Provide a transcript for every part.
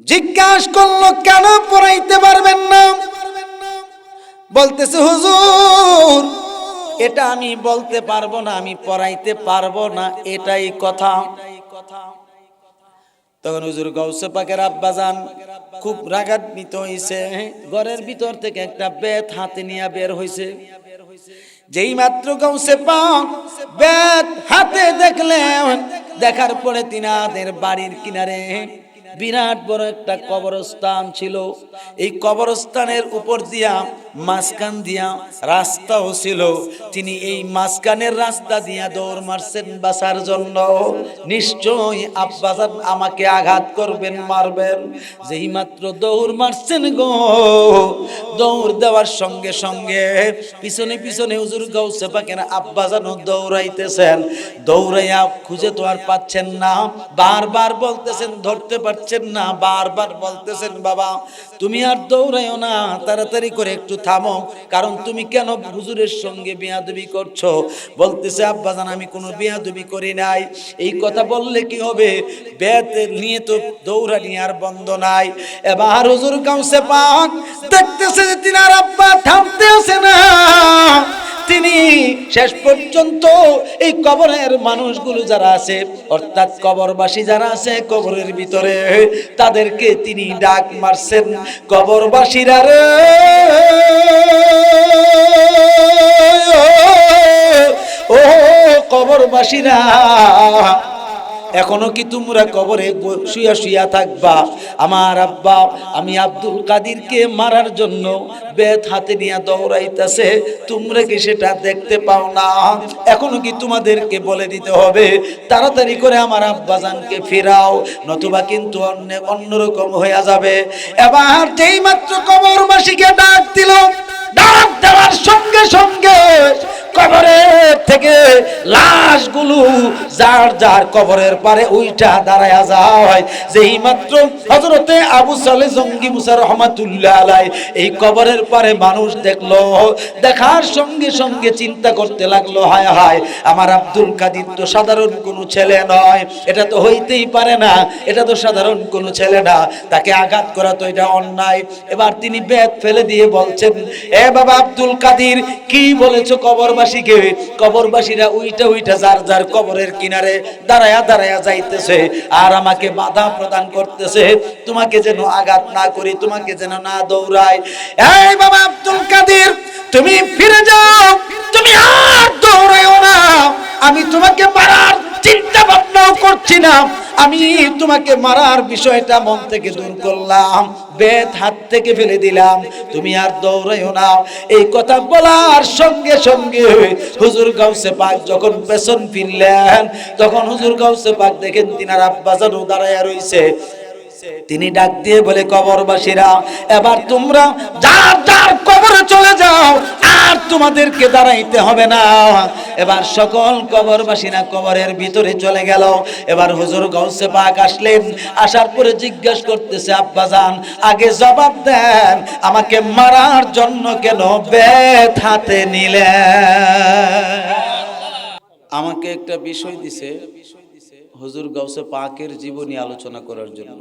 জিজ্ঞাসা করলো কেন পড়াইতে পারবেন না? বলতেছে হুজুর এটা আমি বলতে পারবো না, আমি পড়াইতে পারবো না, এটাই কথা। তখন হুজুর গাউসে পাকের আব্বাজান খুব রাগান্বিত হইছে। ঘরের ভিতর থেকে একটা বেত হাতে নিয়ে বের হইছে। যেই মাত্র গাউসে পাক বেত হাতে দেখলেন, দেখার পরে তিনাদের বাড়ির কিনারে বিরাট বড় একটা কবরস্থান ছিল। এই কবরস্থানের উপর দিয়া মাঝখান দিয়া রাস্তাও ছিল। তিনি এই মাঝখানের রাস্তা দিয়া দৌড় মারছেন বাঁচার জন্য। নিশ্চয়ই আব্বাজান আমাকে আঘাত করবেন, মারবেন। যেই মাত্র দৌড় মারছেন গো, দৌড় দেওয়ার সঙ্গে সঙ্গে পিছনে পিছনে হুজুর গাউসে পাকের আব্বাজানও দৌড়াইতেছেন। দৌড়াইয়া খুঁজে তো আর পাচ্ছেন না, বারবার বলতেছেন ধরতে পারছেন না, বারবার বলতেছেন বাবা তুমি আর দৌড়াইও না, তাড়াতাড়ি করে একটু থামো, কারণ তুমি কেন হুজুরের সঙ্গে বেয়াদবি করছো? বলতেছে আব্বাজান আমি কোনো বেয়াদবি করি নাই। এই কথা বললে কি হবে, বেত নিয়ে তো দৌড়ানি আর বন্ধ নাই। এবার হুজুর গাউসে পাক দেখতেছে যে তিনার আব্বা থামতে আসে না। তিনি শেষ পর্যন্ত এই কবরের মানুষগুলো যারা আছে, অর্থাৎ কবরবাসী যারা আছে কবরের ভিতরে, তাদেরকে তিনি ডাক মারছেন, কবরবাসীরা রে ও কবরবাসীরা, এখনো কি তোমরা কবরে শুয়া শুয়া থাকবা? আমার আব্বা আমি আব্দুল কাদিরকে মারার জন্য বেত হাতে নিয়ে দৌড়াইতেছে, তোমরা কি সেটা দেখতে পাও না? এখনো কি তোমাদেরকে বলে দিতে হবে তাড়াতাড়ি করে আমার আব্বাজানকে ফেরাও, নতুবা কিন্তু অন্যরকম হয়ে যাবে। এবার যেই মাত্র কবরবাসীকে ডাক দিল, ডাক দেওয়ার সঙ্গে সঙ্গে কবরের থেকে লাশগুলো যার যার কবরের পারে উইটা দাঁড়ায়া যায়। যেই মাত্র হযরতে আবু সালেহ জঙ্গি মুসা রহমাতুল্লাহ আলাইহি এই কবরের পারে মানুষ দেখলো, দেখার সঙ্গে সঙ্গে চিন্তা করতে লাগলো হায় হায় আমার আব্দুল কাদির তো সাধারণ কোনো ছেলে নয়, এটা তো হইতেই পারে না, এটা তো সাধারণ কোনো ছেলে না, তাকে আঘাত করা তো এটা অন্যায়। এবার তিনি বেত ফেলে দিয়ে বলছেন এ বাবা আব্দুল কাদির কি বলেছো কবরবাসীকে? কবরবাসীরা উইটা উইটা যার যার কবরের কিনারে দাঁড়ায়া দাঁড়ায়া যাইতেছে আর আমাকে বাধা প্রদান করতেছে, তোমাকে যেন আঘাত না করি, তোমাকে যেন না দৌড়াই। এই বাবা আব্দুল কাদির তুমি ফিরে যাও, তুমি আর দৌড়াইও না, আমি তোমাকে মারার চিন্তা ভাবনাও করছি না, আমি তোমাকে মারার বিষয়টা মন থেকে দূর করলাম, বেত হাত থেকে ফেলে দিলাম, তুমি আর দৌড়াইও না। এই কথা বলার সঙ্গে সঙ্গে হুজুর গাউসে পাক যখন পেছন ফিরলেন, তখন হুজুর গাউসে পাক দেখেন তিনার আব্বাজানও দাঁড়ায়া রইছে। তিনি ডাক দিয়ে বলে কবরবাসীরা এবার তোমরা যার যার কবরে চলে যাও, আর তোমাদেরকে দাঁড়াইতে হবে না। এবার সকল কবরবাসীরা কবরের ভিতরে চলে গেল। এবার হুজুর গাউসে পাক আসলেন, আসার পরে জিজ্ঞাসা করতেছে আব্বাজান আগে জবাব দেন আমাকে মারার জন্য কেন বেত হাতে নিলেন? আমাকে একটা বিষয় দিছে হুজুর গাউসে পাকের জীবনী আলোচনা করার জন্য।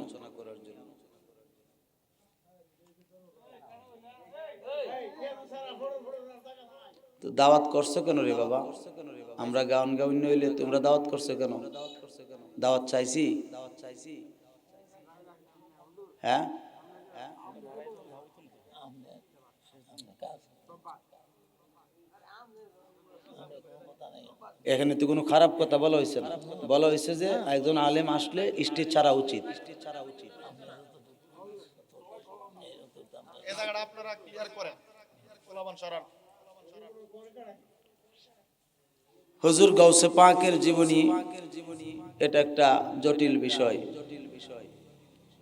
তো দাওয়াত করছো কেন রে বাবা? আমরা গান গাউন হইলে তোমরা দাওয়াত করছো কেন? দাওয়াত চাইছি? হ্যাঁ, এখানে তো কোনো খারাপ কথা বলা হয়েছে না, বলা হয়েছে যে একজন আলেম আসলে স্টেজ ছাড়া উচিত। হুজুর গাউসে পাকের জীবনী এটা একটা জটিল বিষয়,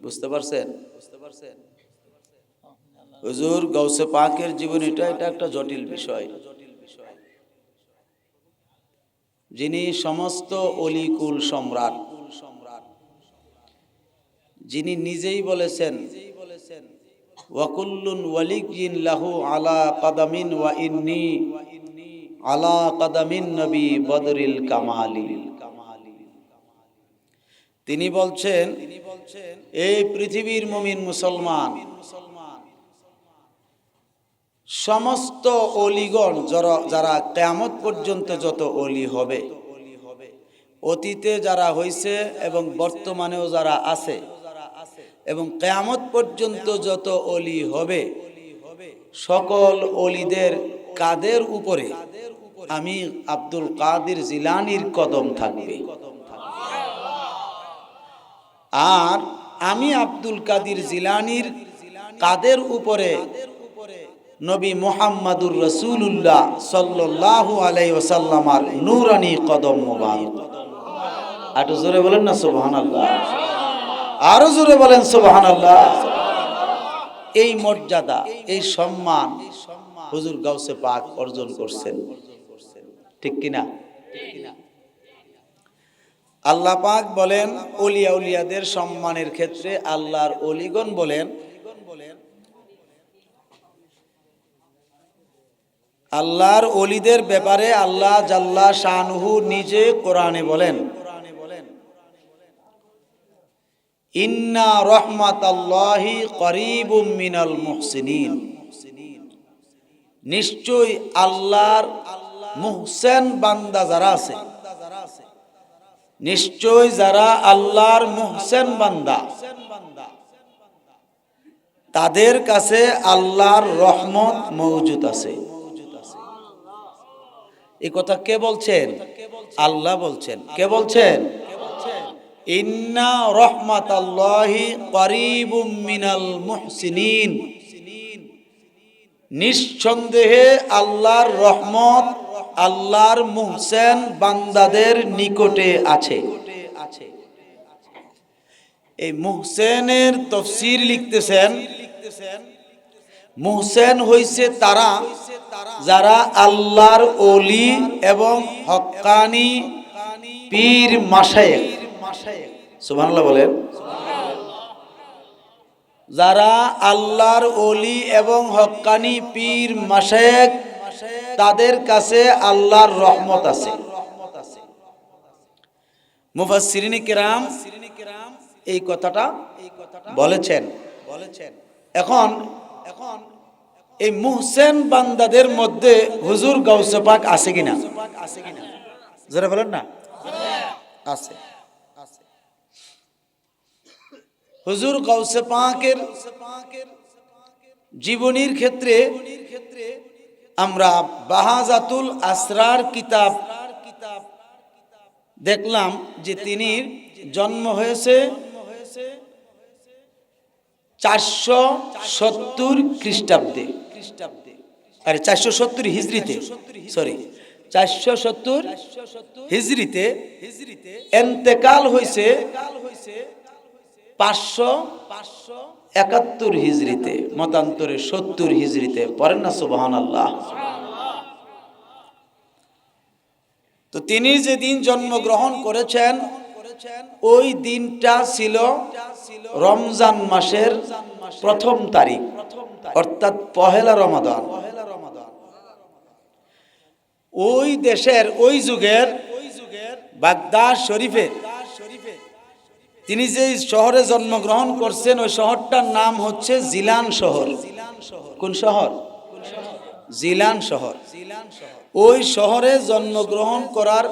বুঝতে পারছেন? হুজুর গাউসে পাকের জীবনীটা এটা একটা জটিল বিষয়। যিনি সমস্ত অলিকুল সম্রাট, যিনি নিজেই বলেছেন ওয়াকুল্লুন ওয়ালিয়িন লাহু আলা কাদামিন ওয়া ইন্নী আলা কাদামিন নবী বদরিল কামালি। তিনি বলছেন, এই পৃথিবীর মুমিন মুসলমান সমস্ত অলিগণ যারা কিয়ামত পর্যন্ত যত অলি হবে, অতীতে যারা হয়েছে এবং বর্তমানেও যারা আছে এবং কিয়ামত পর্যন্ত যত অলি হবে, সকল অলিদের কাদের উপরে আমি আব্দুল কাদের জিলানীর কদম থাকবে। আর আমি আব্দুল কাদের জিলানীর কাদের উপরে নবী মুহাম্মাদুর রাসূলুল্লাহ সাল্লাল্লাহু আলাইহি ওয়াসাল্লামার নূরানি কদম মোবারক। একটু জোরে বলেন না সুবহানাল্লাহ, আরো জোরে বলেন সুবহানাল্লাহ। এই মর্যাদা, এই সম্মান হুজুর গাউসে পাক অর্জন করছেন, ঠিক কিনা? আল্লাহ পাক বলেন, ওলিয়া উলিয়াদের সম্মানের ক্ষেত্রে আল্লাহর ওলিগণ বলেন, আল্লাহর ওলিদের ব্যাপারে আল্লাহ জাল্লা শানুহু নিজে কোরআনে বলেন, ইন্না রাহমাতাল্লাহি করিবুম মিনাল মুহসিনিন। নিশ্চয় আল্লাহর মুহসেন বান্দা যারা আছে, নিশ্চয় যারা আল্লাহর মুহসেন বান্দা, তাদের কাছে আল্লাহর রহমত মওজুদ আছে। এই কথা কে বলছেন? আল্লাহ বলছেন। কে বলছেন? ইন্না রাহমাতাল্লাহি করিবুম মিনাল মুহসিনিন। নিঃসন্দেহে আল্লাহর রহমত আল্লাহর মুহসেন বান্দাদের নিকটে আছে। এই মুহসেনের তাফসীর লিখতেছেন, মুহসেন হইছে তারা যারা আল্লাহর ওলি এবং হক্কানি পীর মাশায়েখ, সুবহানাল্লাহ বলেন, যারা আল্লাহর ওলি এবং হক্কানি পীর মাশায়েখ, তাদের কাছে আল্লাহর রহমত আছে। মুফাসসিরিনে কিরাম এই কথাটা বলেছেন। এখন এই মুহসেন বান্দাদের মধ্যে হুজুর গাউসে পাক আছে কিনা? যারা বলেন না আছে। হুজুর গাউসে পাকের জীবনীর ক্ষেত্রে আমরা বাহাজাতুল আসরার কিতাব দেখলাম যে তিনি জন্ম হয়েছে 470 খ্রিস্টাব্দে, আরে 470 হিজরিতে, সরি 470 হিজরিতে। ইন্তেকাল হয়েছে 571 হিজরিতে, মতান্তরে 70 হিজরিতে। পড়েন না সুবহানাল্লাহ। তো তিনি যেদিন জন্মগ্রহণ করেছেন ওই দিনটা ছিল রমজান মাসের প্রথম তারিখ, অর্থাৎ পহেলা রমাদান। ওই দেশের ওই যুগের বাগদাদ শরীফে তিনি যে শহরে জন্মগ্রহণ করছেন ওই শহরটার নাম হচ্ছে জিলান শহর। কোন শহর? জিলান শহর। ওই শহরে জন্মগ্রহণ করার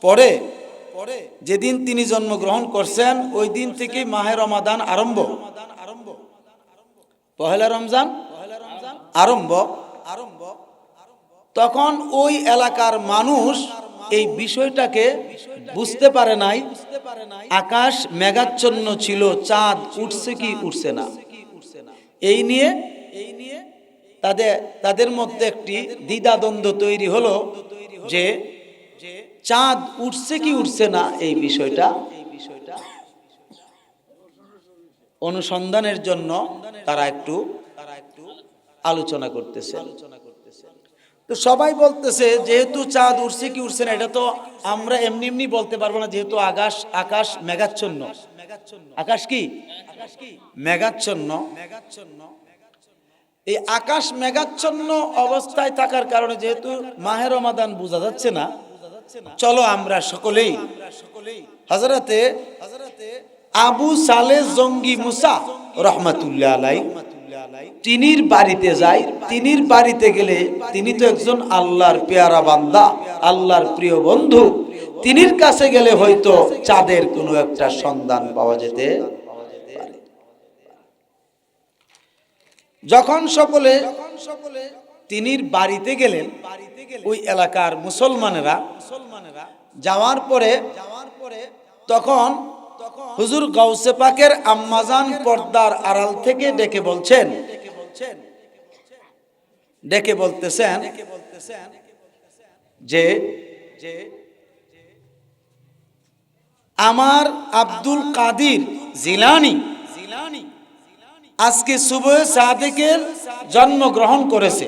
পরে যেদিন তিনি জন্মগ্রহণ করছেন ওই দিন থেকে মাহে রমাদান আরম্ভ, পহেলা রমজান আরম্ভ। তখন ওই এলাকার মানুষ এই বিষয়টাকে বুঝতে পারে নাই। আকাশ মেঘাচ্ছন্ন ছিল, চাঁদ উঠছে কি উঠছে না, এই নিয়ে তাদের মধ্যে একটি দ্বিধাদ্বন্দ্ব তৈরি হলো যে চাঁদ উঠছে কি উঠছে না এই বিষয়টা অনুসন্ধানের জন্য তারা একটু আলোচনা করতেছে। তো সবাই বলতেছে যেহেতু চাঁদ উঠছে কি উঠছে না এটা তো আমরা এমনি এমনি বলতে পারবো না, যেহেতু আকাশ মেঘাচ্ছন্ন। আকাশ কি মেঘাচ্ছন্ন। এই আকাশ মেঘাচ্ছন্ন অবস্থায় থাকার কারণে যেহেতু মাহে রমাদান বোঝা যাচ্ছে না, চলো আমরা সকলেই হযরতে আবু সালেহ জঙ্গি মুসা রাহমাতুল্লাহ আলাইহি তিনির বাড়িতে যাই। তিনির বাড়িতে গেলে তিনি তো একজন আল্লাহর পেয়ারা বান্দা, আল্লাহর প্রিয় বন্ধু। তিনির কাছে গেলে হয়তো চাঁদের কোনো একটা সন্ধান পাওয়া যেতে পারে। যখন সকলে তিনির বাড়িতে গেলেন, ওই এলাকার মুসলমানেরা যাওয়ার পরে তখন হুজুর গাউসে পাকের আম্মাজান পর্দার আড়াল থেকে ডেকে বলতেছেন যে আমার আব্দুল কাদির জিলানী আজকে সুবহে সাদেকের জন্মগ্রহণ করেছে।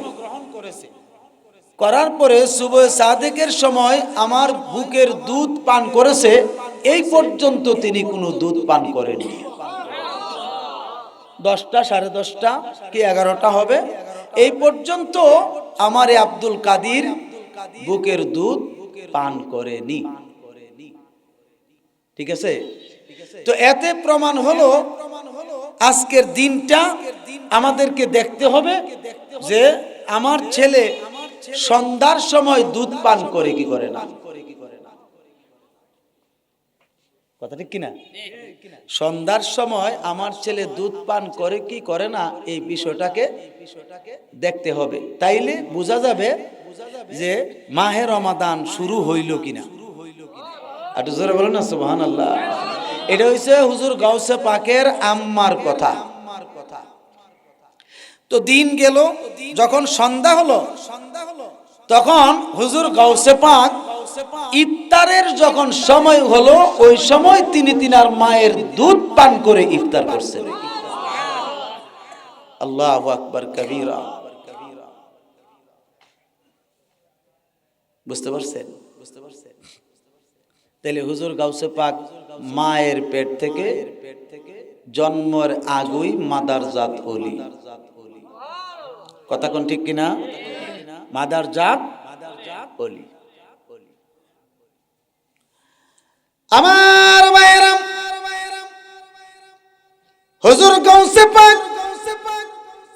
করার পরে সুবহে সাদেকের সময় আমার বুকের দুধ পান করেছে, এই পর্যন্ত তিনি কোনো দুধ পান করেননি। 10টা, 10:30 কি 11টা হবে, এই পর্যন্ত আমার আব্দুল কাদির বুকের দুধ পান করেনি। ঠিক আছে? তো এতে প্রমাণ হলো আজকের দিনটা আমাদেরকে দেখতে হবে যে আমার ছেলে সন্ধ্যার সময় দুধ পান করে কি করে না। কথা ঠিক কিনা? সন্ধ্যার সময় আমার ছেলে দুধ পান করে কি করে না, এই বিষয়টাকে দেখতে হবে। তাইলে বোঝা যাবে যে মাহে রমাদান শুরু হইল কিনা। একটু জোরে বলেন না সুবহানাল্লাহ। এটা হইছে হুজুর গাউসে পাকের আম্মার কথা। তো দিন গেল, যখন সন্ধ্যা হলো তখন হুজুর গাউসে পাক ইফতারের যখন সময় হলো, ওই সময় তিনি তিনার মায়ের দুধ পান করে ইফতার করছেন। আল্লাহু আকবার কবীরা। বুঝতে পারছেন? তাহলে হুজুর গাউসে পাক মায়ের পেট থেকে জন্মের আগেই মাদারজাত ওলি। কথা কোন ঠিক কিনা? মাদারজাত ওলি। আমার ভাইরা, হুজুর গাউসে পাক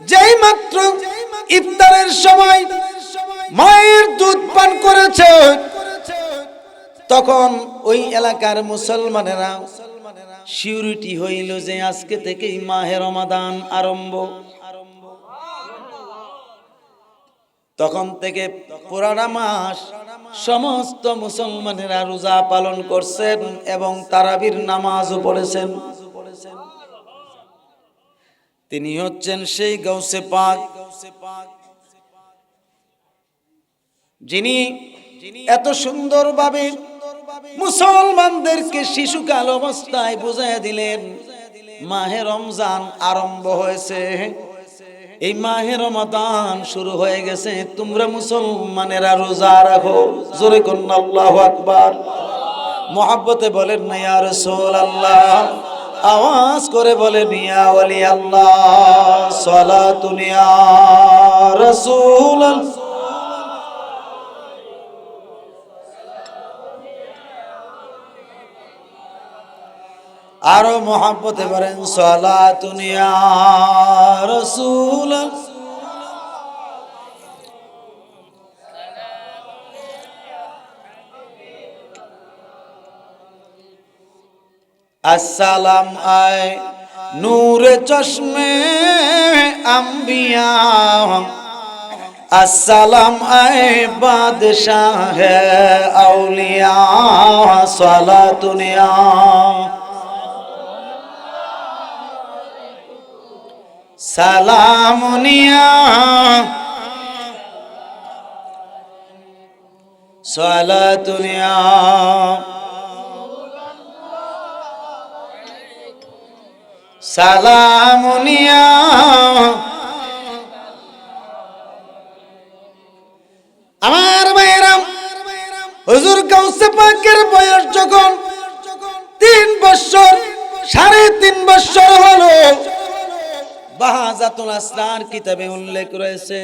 যেই মাত্র ইফতারের সময় মায়ের দুধ পান করেছে, তখন ওই এলাকার মুসলমানেরা সিউরিটি হইল যে আজকে থেকেই মাহে রমাদান আরম্ভ। তখন থেকে পুরাটা মাস সমস্ত মুসলমানেরা রোজা পালন করছেন এবং তারাবির নামাজও পড়েছেন। তিনি হচ্ছেন সেই গাউসে পাক যিনি এত সুন্দরভাবে মুসলমানদেরকে শিশুকাল অবস্থায় বুঝাইয়া দিলেন মাহে রমজান আরম্ভ হয়েছে, এই মাহে রমাদান শুরু হয়ে গেছে, তোমরা মুসলমানেরা রোজা রাখো। জোরে করুন আল্লাহু আকবার। মুহাব্বতে বলেন না ইয়া রাসূলুল্লাহ, আওয়াজ করে বলেন ইয়া ওলি আল্লাহ, সালাতুন ইয়া রাসূলুল্লাহ। আরো মুহাব্বতে বলেন সালাতুন ইয়া রাসূলুল্লাহ। अस्सलाम आए नूरे चश्मे अंबिया, अस्सलाम आए बादशाह है औलिया, सलातुनिया सलामुनिया सलातुनिया সালামুনিয়া। আমার ভাইরা, হুজুর গাউসে পাকের বয়স যখন 3 বছর 3.5 বছর হলো, বাহাজাতুল আসরার কিতাবে উল্লেখ রয়েছে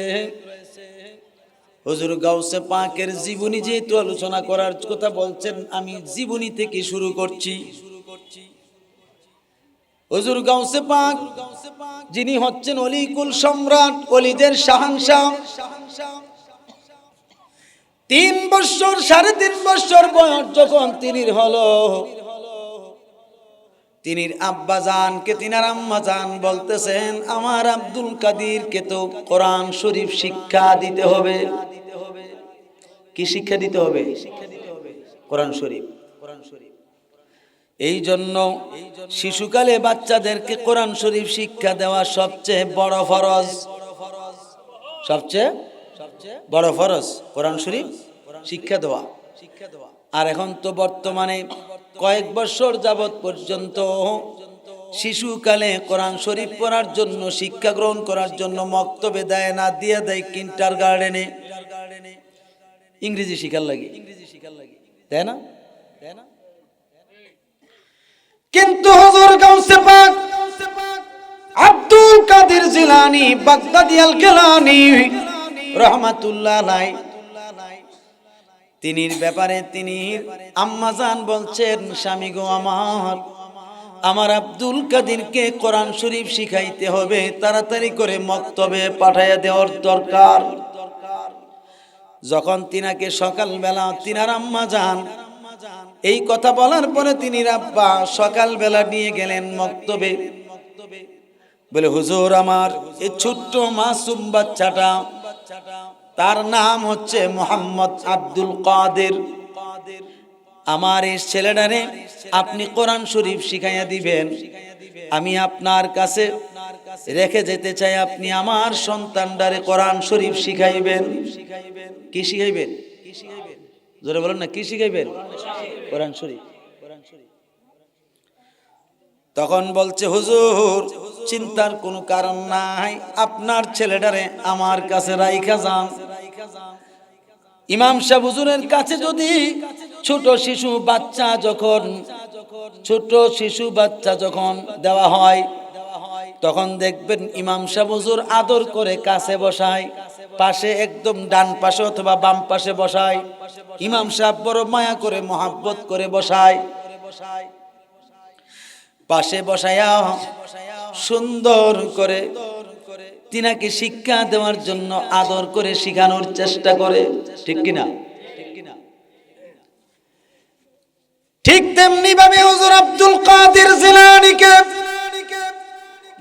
হুজুর গাউসে পাকের জীবনী যেহেতু আলোচনা করার কথা বলছেন, আমি জীবনী থেকে শুরু করছি। হুজুর গাউসে পাক যিনি হচ্ছেন অলিকুল সম্রাট, অলিদের শাহানশাহ, 3 বছর 3.5 বছর বয়স যখন তিনির হলো, তিনির আব্বাজানকে তিনার আম্মাজান বলতেছেন, আমার আব্দুল কাদিরকে তো কোরআন শরীফ শিক্ষা দিতে হবে। কি শিক্ষা দিতে হবে? কোরআন শরীফ। এই জন্য শিশুকালে বাচ্চাদেরকে কোরআন শরীফ শিক্ষা দেওয়া সবচেয়ে বড় ফরজ। সবচেয়ে বড় ফরজ কোরআন শরীফ শিক্ষা দেওয়া। আর এখন তো বর্তমানে কয়েক বছর যাবত পর্যন্ত শিশুকালে কোরআন শরীফ পড়ার জন্য, শিক্ষা গ্রহণ করার জন্য মক্তবে দেয় না, দিয়ে দেয় কিন্ডার গার্ডেনে, ইংরেজি শিখার লাগে, তাই না? কিন্তু হুজুর গাউসে পাক আব্দুল কাদের জিলানী বাগদাদি আল গিলানী রাহমাতুল্লাহ আলাইহি, তিনির ব্যাপারে তিনির আম্মাজান বলছেন, স্বামী গো আমার আব্দুল কাদিরকে কোরআন শরীফ শিখাইতে হবে, তাড়াতাড়ি করে মক্তবে পাঠাইয়া দেওয়ার দরকার। যখন তিনাকে সকালবেলা তিনার আম্মাজান এই কথা বলার পরে তিনির আব্বা সকালবেলা নিয়ে গেলেন মক্তবে। বলে, হুজুর আমার এই ছোট্ট মাসুম বাচ্চাটা, তার নাম হচ্ছে মোহাম্মদ আব্দুল কাদের, আমার এই ছেলেটারে আপনি কোরআন শরীফ শিখাইয়া দিবেন। আমি আপনার কাছে রেখে যেতে চাই, আপনি আমার সন্তানটারে কোরআন শরীফ শিখাইবেন। কি শিখাইবেন? জোরে বলেন না, কি শিখাইবেন? কোরআন শরীফ। তখন বলছে, হুজুর চিন্তার কোনো কারণ নাই, আপনার ছেলেটারে আমার কাছে রাইখা যান। ইমাম সাহেব হুজুরের কাছে যদি ছোট শিশু বাচ্চা যখন দেওয়া হয়, তখন দেখবেন ইমাম সাহেব হুজুর আদর করে কাছে বসায়, পাশে একদম ডান পাশে অথবা বাম পাশে বসায়। ইমাম সাহেব বড় মায়া করে মহাব্বত করে বসায়, পাশে বসায়া সুন্দর করে তিনাকে শিক্ষা দেওয়ার জন্য আদর করে শিখানোর চেষ্টা করে। ঠিক কিনা? ঠিক তেমনি ভাবে হুজুর আব্দুল কাদের জিলানীকে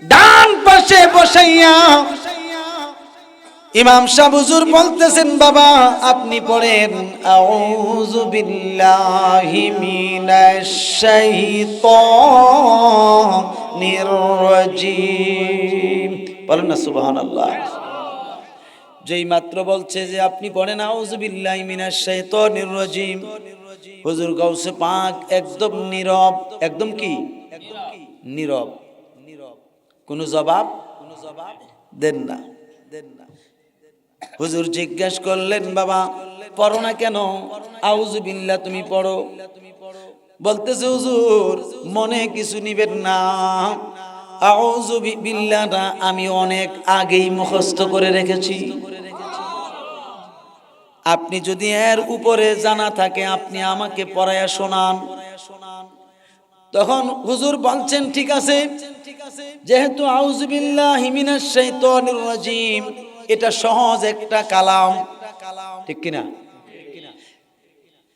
ডান পাশে বসাইয়া ইমাম সাহেব হুজুর বলতেছেন, বাবা আপনি পড়েন, আউযু বিল্লাহি মিনাশ শাইতানির রাজিম। বলেন না সুবহানাল্লাহ। যেই মাত্র বলছে যে আপনি পড়েন আউযু বিল্লাহি মিনাশ শাইতানির রাজিম, হুজুর গাউসে পাক একদম নীরব। একদম কি? নীরব। কোনো জবাব দেন না। হুজুর জিজ্ঞেস করলেন, বাবা পড়ো না কেন? আউযু বিল্লাহ তুমি পড়ো। বলতেছে, হুজুর মনে কিছু নিবেন না, আউযু বিল্লাহটা আমি অনেক আগেই মুখস্থ করে রেখেছি। আপনি যদি এর উপরে জানা থাকে আপনি আমাকে পড়ায়া শোনান। তখন হুজুর বলছেন, ঠিক আছে, যেহেতু আউযু বিল্লাহি মিনাশ শাইতানির রাজিম এটা সহজ একটা কালাম, ঠিক কিনা?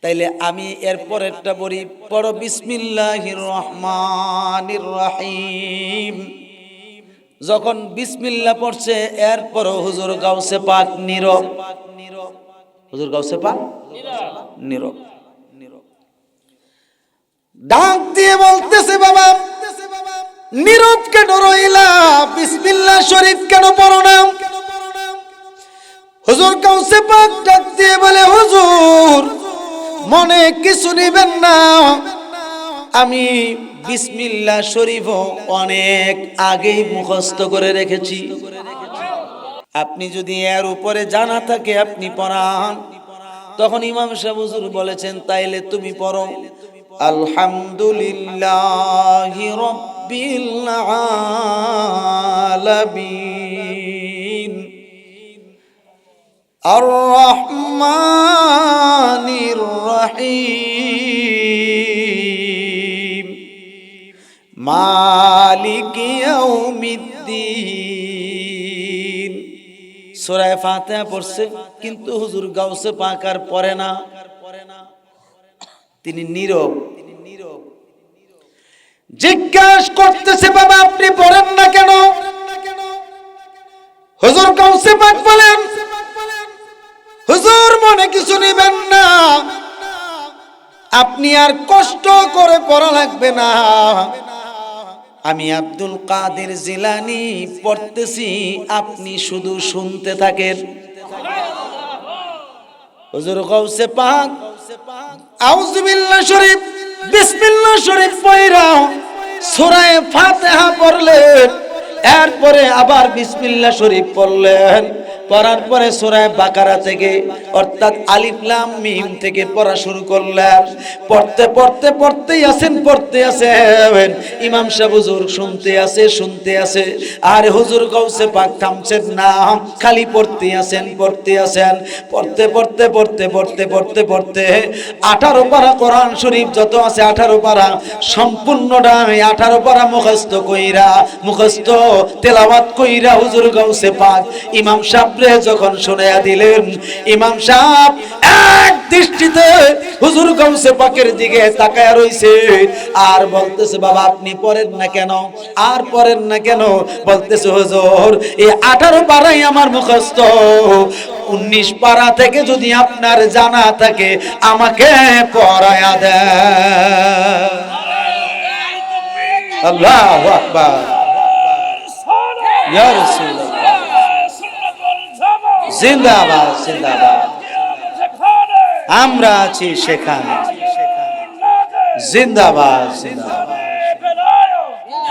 তাইলে আমি এরপর একটা বলি, পড়ো বিসমিল্লাহির রহমানির রহিম। যখন বিসমিল্লাহ পড়ছে এরপর হুজুর গাউসে পাক নীরব। হুজুর গাউসে পাক নীরব। ডাক দিয়ে বলতেছে, বাবা নীরব কেন রইলা? বিসমিল্লাহ শরীফ কেন পড়ো না? হুজুর গাউসে পাক ডাক দিয়ে বলে, হুজুর মনে কিছু নিবেন না, আমি বিসমিল্লাহ শরীফ অনেক আগেই মুখস্থ করে রেখেছি। আপনি যদি এর উপরে জানা থাকে আপনি পড়ান। তখন ইমাম সাহেব হুজুর বলেছেন, তাইলে তুমি পড়ো, আলহামদুলিল্লাহি রাব্বিল আলামিন আর রহমানির রহিম মালিক ইয়াউমিদ্দিন। সূরা ফাতিহা পড়ছে, কিন্তু হুজুর গাউসে পাক আর পড়ে না, তিনি নীরব। জিজ্ঞাসা করতেছে, বাবা আপনি পড়েন না কেন? হুজুর গাউসে পাক বলেন, হুজুর মনে কিছু নেবেন না, আপনি আর কষ্ট করে পড়া লাগবে না, আমি আব্দুল কাদের জিলানী পড়তেছি, আপনি শুধু শুনতে থাকেন। হুজুর গাউসে পাক আউযু বিল্লাহ শরীফ বিসমিল্লাহ শরীফ পড়া সূরা ফাতিহা পড়লেন, এরপরে আবার বিসমিল্লাহ শরীফ পড়লেন, পড়ার পরে সূরা বাকারা থেকে অর্থাৎ আলিফ লাম মিম থেকে পড়া শুরু করলেন। পড়তেই আছেন ইমাম সাহেব হুজুর শুনতে আছে আর হুজুর গাউসে পাক থামছেন না, খালি পড়তে আছেন। পড়তে 18 পারা কোরআন শরীফ যত আছে 18 পারা সম্পূর্ণটা 18 পারা মুখস্থ তেলাওয়াত কইরা হুজুর গাউসে পাক ইমাম সাহেব যখন শুনাইয়া দিলেন, ইমাম সাহেব এক দৃষ্টিতে হুজুর গাউসে পাকের দিকে তাকায়া রইছে আর বলতেছে, বাবা আপনি পড়েন না কেন? আর পড়েন না কেন? বলতেছে, হুজুর এই 18 পারাই আমার মুখস্থ, 19 পারা থেকে যদি আপনার জানা থাকে আমাকে পড়ায়া দেন। আল্লাহু আকবার, ইয়া রাসূলুল্লাহ, জিন্দাবাদ জিন্দাবাদ, আমরা আছি সেখানে, জিন্দাবাদ জিন্দাবাদ,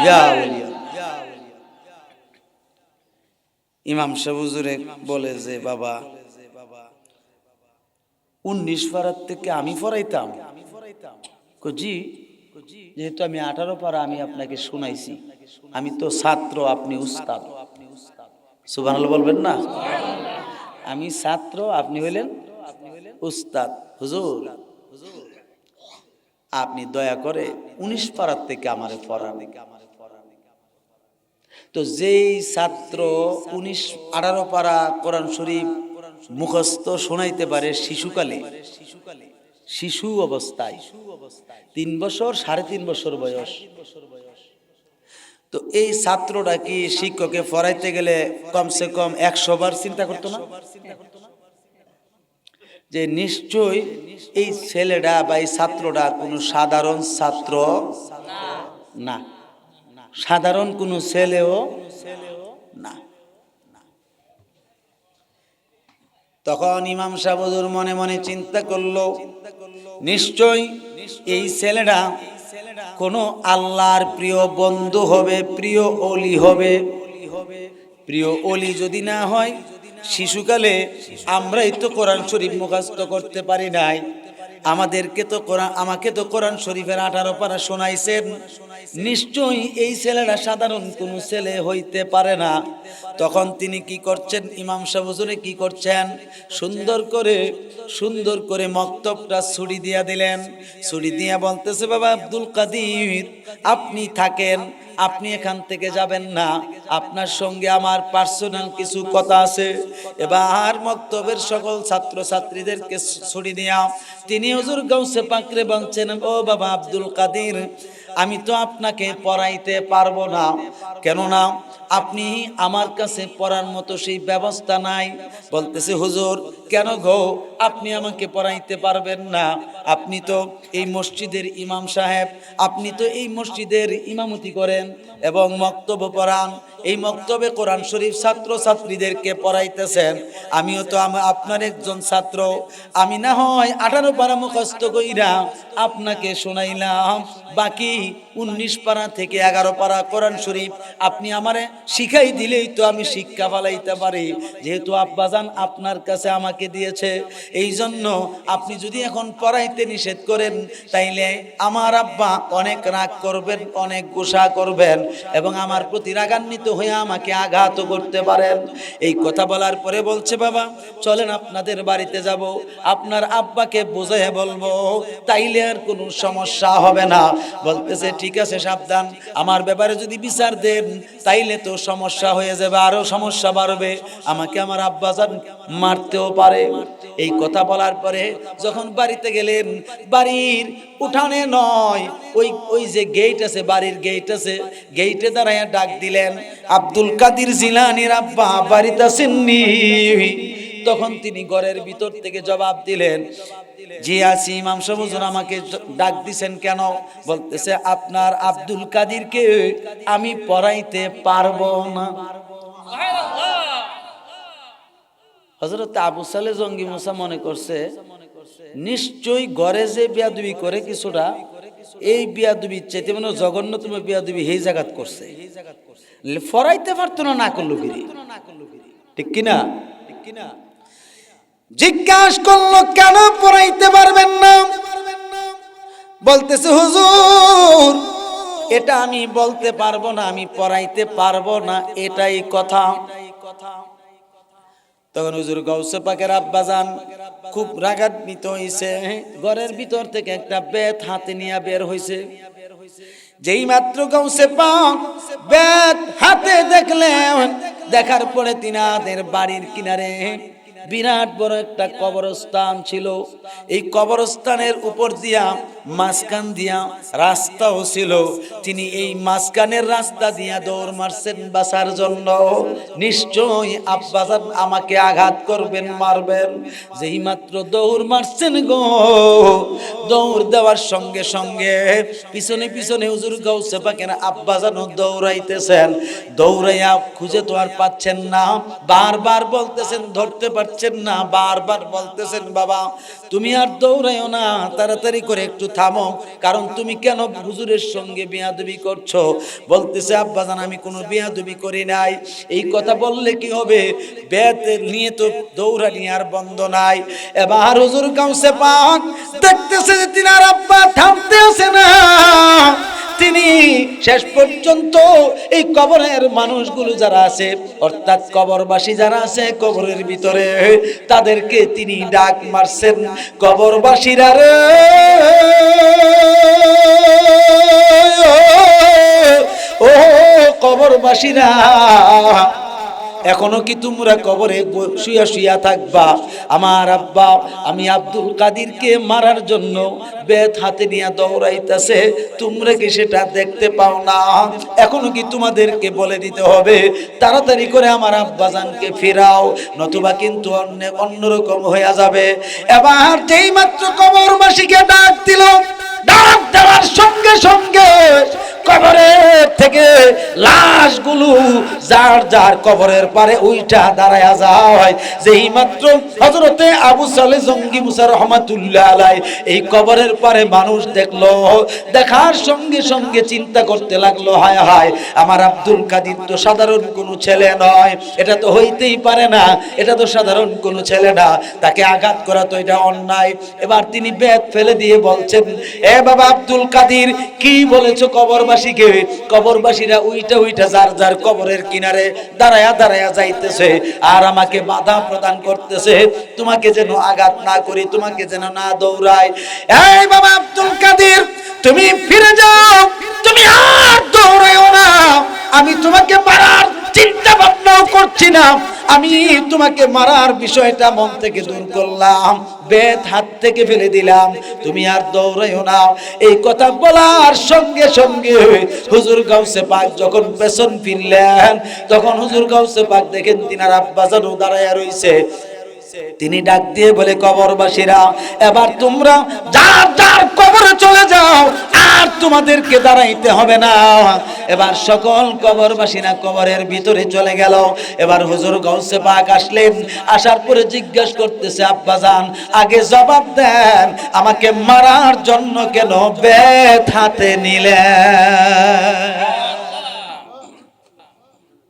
ইয়া আউলিয়া। ইমাম সাহেব হুজুরে বলে যে, বাবা 19 পারার থেকে আমি পড়াইতাম? জি, যেহেতু আমি 18 পারা আমি আপনাকে শুনাইছি, আমি তো ছাত্র, আপনি উস্তাদ। সুবহানাল্লাহ বলবেন না? আমি ছাত্র, আপনি হইলেন উস্তাদ। হুজুর আপনি দয়া করে 19 পারার থেকে আমারে পড়ান। তো যেই ছাত্র 18 পারা কোরআন শরীফ মুখস্থ শোনাইতে পারে শিশুকালে, শিশু অবস্থায় 3 বছর 3.5 বছর বয়স, তো এই ছাত্রটা কি শিক্ষককে পড়াইতে গেলে কমসে কম 100 বার চিন্তা করতো না যে নিশ্চয় এই ছেলেটা বা এই ছাত্রটা কোনো সাধারণ ছাত্র না, সাধারণ কোনো ছেলেও না। তখন ইমাম সাহেব হুজুর মনে মনে চিন্তা করলো, নিশ্চয় এই ছেলেটা কোনো আল্লাহর প্রিয় বন্ধু হবে, প্রিয় ওলি হবে। প্রিয় ওলি যদি না হয়, শিশুকালে আমরাই তো কোরআন শরীফ মুখস্থ করতে পারি নাই, আমাকে তো কোরআন শরীফের 18 পারা শোনাইছেন, নিশ্চয়ই এই ছেলেটা সাধারণ কোনো ছেলে হইতে পারে না। তখন তিনি কি করছেন, ইমাম সাহেব হুজুরে কি করছেন, সুন্দর করে মক্তবটা ছুরি দিয়া দিলেন। ছুরি দিয়া বলতেছে, বাবা আব্দুল কাদের আপনি থাকেন, আপনি এখান থেকে যাবেন না, আপনার সঙ্গে আমার পার্সোনাল কিছু কথা আছে। এবার মক্তবের সকল ছাত্র ছাত্রীদেরকে ছুরি দিয়া তিনি হুজুর গাউসে পাকরে বলছেন, ও বাবা আব্দুল কাদের আমি তো আপনাকে পড়াইতে পারবো না, কেননা আপনি আমার কাছে পড়ার মতো সেই ব্যবস্থা নাই। বলতেছে, হুজুর কেন গো, আপনি আমাকে পড়াইতে পারবেন না? আপনি তো এই মসজিদের ইমাম সাহেব, আপনি তো এই মসজিদের ইমামতি করেন এবং মক্তব পড়ান, এই মক্তবে কোরআন শরীফ ছাত্র ছাত্রীদেরকে পড়াইতেছেন, আমিও তো আপনার একজন ছাত্র, আমি না হয় 18 পারা মুখস্থ কইরা আপনাকে শোনাইলাম, বাকি 19 পারা থেকে 11 পারা কোরআন শরীফ আপনি আমারে শিখাই দিলেই তো আমি শিক্ষা ফলাইতে পারি, যেহেতু আব্বাজান আপনার কাছে আমাকে দিয়েছে। এই জন্য আপনি যদি এখন পড়াইতে নিষেধ করেন তাইলে আমার আব্বা অনেক রাগ করবেন, অনেক গোসা করবেন এবং আমার প্রতি রাগান্বিত হয়ে আমাকে আঘাত করতে পারেন। এই কথা বলার পরে বলছে, বাবা চলেন আপনাদের বাড়িতে যাব, আপনার আব্বাকে বোঝায় বলবো, তাইলে আর কোনো সমস্যা হবে না। বলতেছে ঠিক আছে, সাবধান, আমার ব্যাপারে যদি বিচার দেন তাইলে তো সমস্যা হয়ে যাবে, আরো সমস্যা বাড়বে, আমাকে আমার আব্বাজান মারতেও পারে। এই কথা বলার পরে যখন বাড়িতে গেলেন, বাড়ির উঠানে নয়, ওই যে গেট আছে, বাড়ির গেট আছে, গেটে দাঁড়ায় ডাক দিলেন, আব্দুল কাদের জিলানীর আব্বা বাড়িতে আসেননি? তখন তিনি ঘরের ভিতর থেকে জবাব দিলেন, জি আছি ইমাম সাহেব, হুজুর আমাকে ডাক দিছেন কেন? বলতেছে আপনার আব্দুল কাদেরকে আমি পড়াইতে পারবো না। হযরত আবু সালে জঙ্গি মুসা মনে করছে নিশ্চয়ই ঘরে যে বিয়াদবি করে কিছুটা, এই বিয়াদবির চাইতে মানে জঘন্যতম বিয়াদবি এই জায়গাত করছে, পড়াইতে পারতো না, না করলো গিরি, ঠিক কিনা? জিজ্ঞাসা করলো কেন পড়াইতে পারবেন না? বলতেছে হুজুর এটা আমি বলতে পারবো না, আমি পড়াইতে পারবো না, এটাই কথা। তখন হুজুর গাউসে পাকের আব্বাজান খুব রাগান্বিত হইছে, ঘরের ভিতর থেকে একটা বেত হাতে নিয়ে বের হইছে। যেই মাত্র গাউসে পাক বেত হাতে দেখলেন, দেখার পরে তিনাদের বাড়ির কিনারে বিরাট বড় একটা কবরস্থান ছিল। এই কবরস্থানের উপর দিয়া মাঝখান দিয়া রাস্তাও ছিল। তিনি এই মাঝখানের রাস্তা দিয়া দৌড় মারছেন বাঁচার জন্য। নিশ্চয়ই আব্বাজান আমাকে আঘাত করবেন, মারবেন। যেই মাত্র দৌড় মারছেন গো, দৌড় দেওয়ার সঙ্গে সঙ্গে পিছনে পিছনে হুজুর গাউসে পাকের আব্বাজানও দৌড়াইতেছেন। দৌড়াইয়া খুঁজে তো আর পাচ্ছেন না, বারবার বলতেছেন ধরতে পারছেন না, বারবার বলতেছেন বাবা তুমি আর দৌড়াইও না, তাড়াতাড়ি করে একটু থামো, কারণ তুমি কেন হুজুরের সঙ্গে বিয়াদবি করছো? বলতেছে আব্বাজান আমি কোনো বিয়াদবি করি নাই। এই কথা বললে কি হবে, বেত নিয়ে তো দৌড়ানি আর বন্ধ নাই। এবার হুজুর গাউসে পাক দেখতেছে যে তিনার আব্বা থামতে আসে না। তিনি শেষ পর্যন্ত এই কবরের মানুষগুলো যারা আছে, অর্থাৎ কবরবাসী যারা আছে কবরের ভিতরে, তাদেরকে তিনি ডাক মারছেন, কবরবাসীরা রে ও কবরবাসীরা, এখনো কি তোমরা কবরে শুয়া শুয়া থাকবা? আমার আব্বা আমি আব্দুল কাদেরকে মারার জন্য বেত হাতে নিয়ে দৌড়াইতেছে, তোমরা কি সেটা দেখতে পাও না? এখনো কি তোমাদেরকে বলে দিতে হবে তাড়াতাড়ি করে আমার আব্বাজানকে ফিরাও, নতুবা কিন্তু অন্যরকম হয়ে যাবে। এবার যেই মাত্র কবরবাসীকে ডাক দিল, ডাক দেওয়ার সঙ্গে সঙ্গে কবরের থেকে লাশগুলো যার যার কবরের পারে উইটা দাঁড়ায়া যায়। যেই মাত্র হযরতে আবু সালে জঙ্গি মুসা রহমাতুল্লাহ আলাইহি এই কবরের পারে মানুষ দেখলো, দেখার সঙ্গে সঙ্গে চিন্তা করতে লাগলো, হায় হায় আমার আব্দুল কাদের তো সাধারণ কোনো ছেলে নয়, এটা তো হইতেই পারে না, এটা তো সাধারণ কোনো ছেলে না, তাকে আঘাত করা তো এটা অন্যায়। এবার তিনি বেত ফেলে দিয়ে বলছেন, এ বাবা আব্দুল কাদের কি বলেছো কবরবাসীকে? কবরবাসীরা উইটা উইটা যার যার কবরের কিনারে দাঁড়ায়া দাঁড়ায়া যাইতেছে আর আমাকে বাধা প্রদান করতেছে, তোমাকে যেন আঘাত না করি, তোমাকে যেন না দৌড়াই। এই বাবা আব্দুল কাদের তুমি ফিরে যাও, তুমি আর দৌড়াইও না, আমি তোমাকে মারার চিন্তা ভাবনাও করছি না, আমি তোমাকে মারার বিষয়টা মন থেকে দূর করলাম, বেত হাত থেকে ফেলে দিলাম, তুমি আর দৌড়াইও না। এই কথা বলার সঙ্গে সঙ্গে হুজুর গাউসে পাক যখন পেছন ফিরলেন, তখন হুজুর গাউসে পাক দেখেন তিনার আব্বাজানও দাঁড়ায়া রইছে। তিনি ডাক দিয়ে বলে, কবরবাসীরা এবার তোমরা যার যার কবরে চলে যাও, আর তোমাদেরকে দাঁড়াইতে হবে না। এবার সকল কবরবাসীরা কবরের ভিতরে চলে গেল। এবার হুজুর গাউসে পাক আসলেন, আসার পরে জিজ্ঞাসা করতেছে, আব্বাজান আগে জবাব দেন, আমাকে মারার জন্য কেন বেত হাতে নিলেন?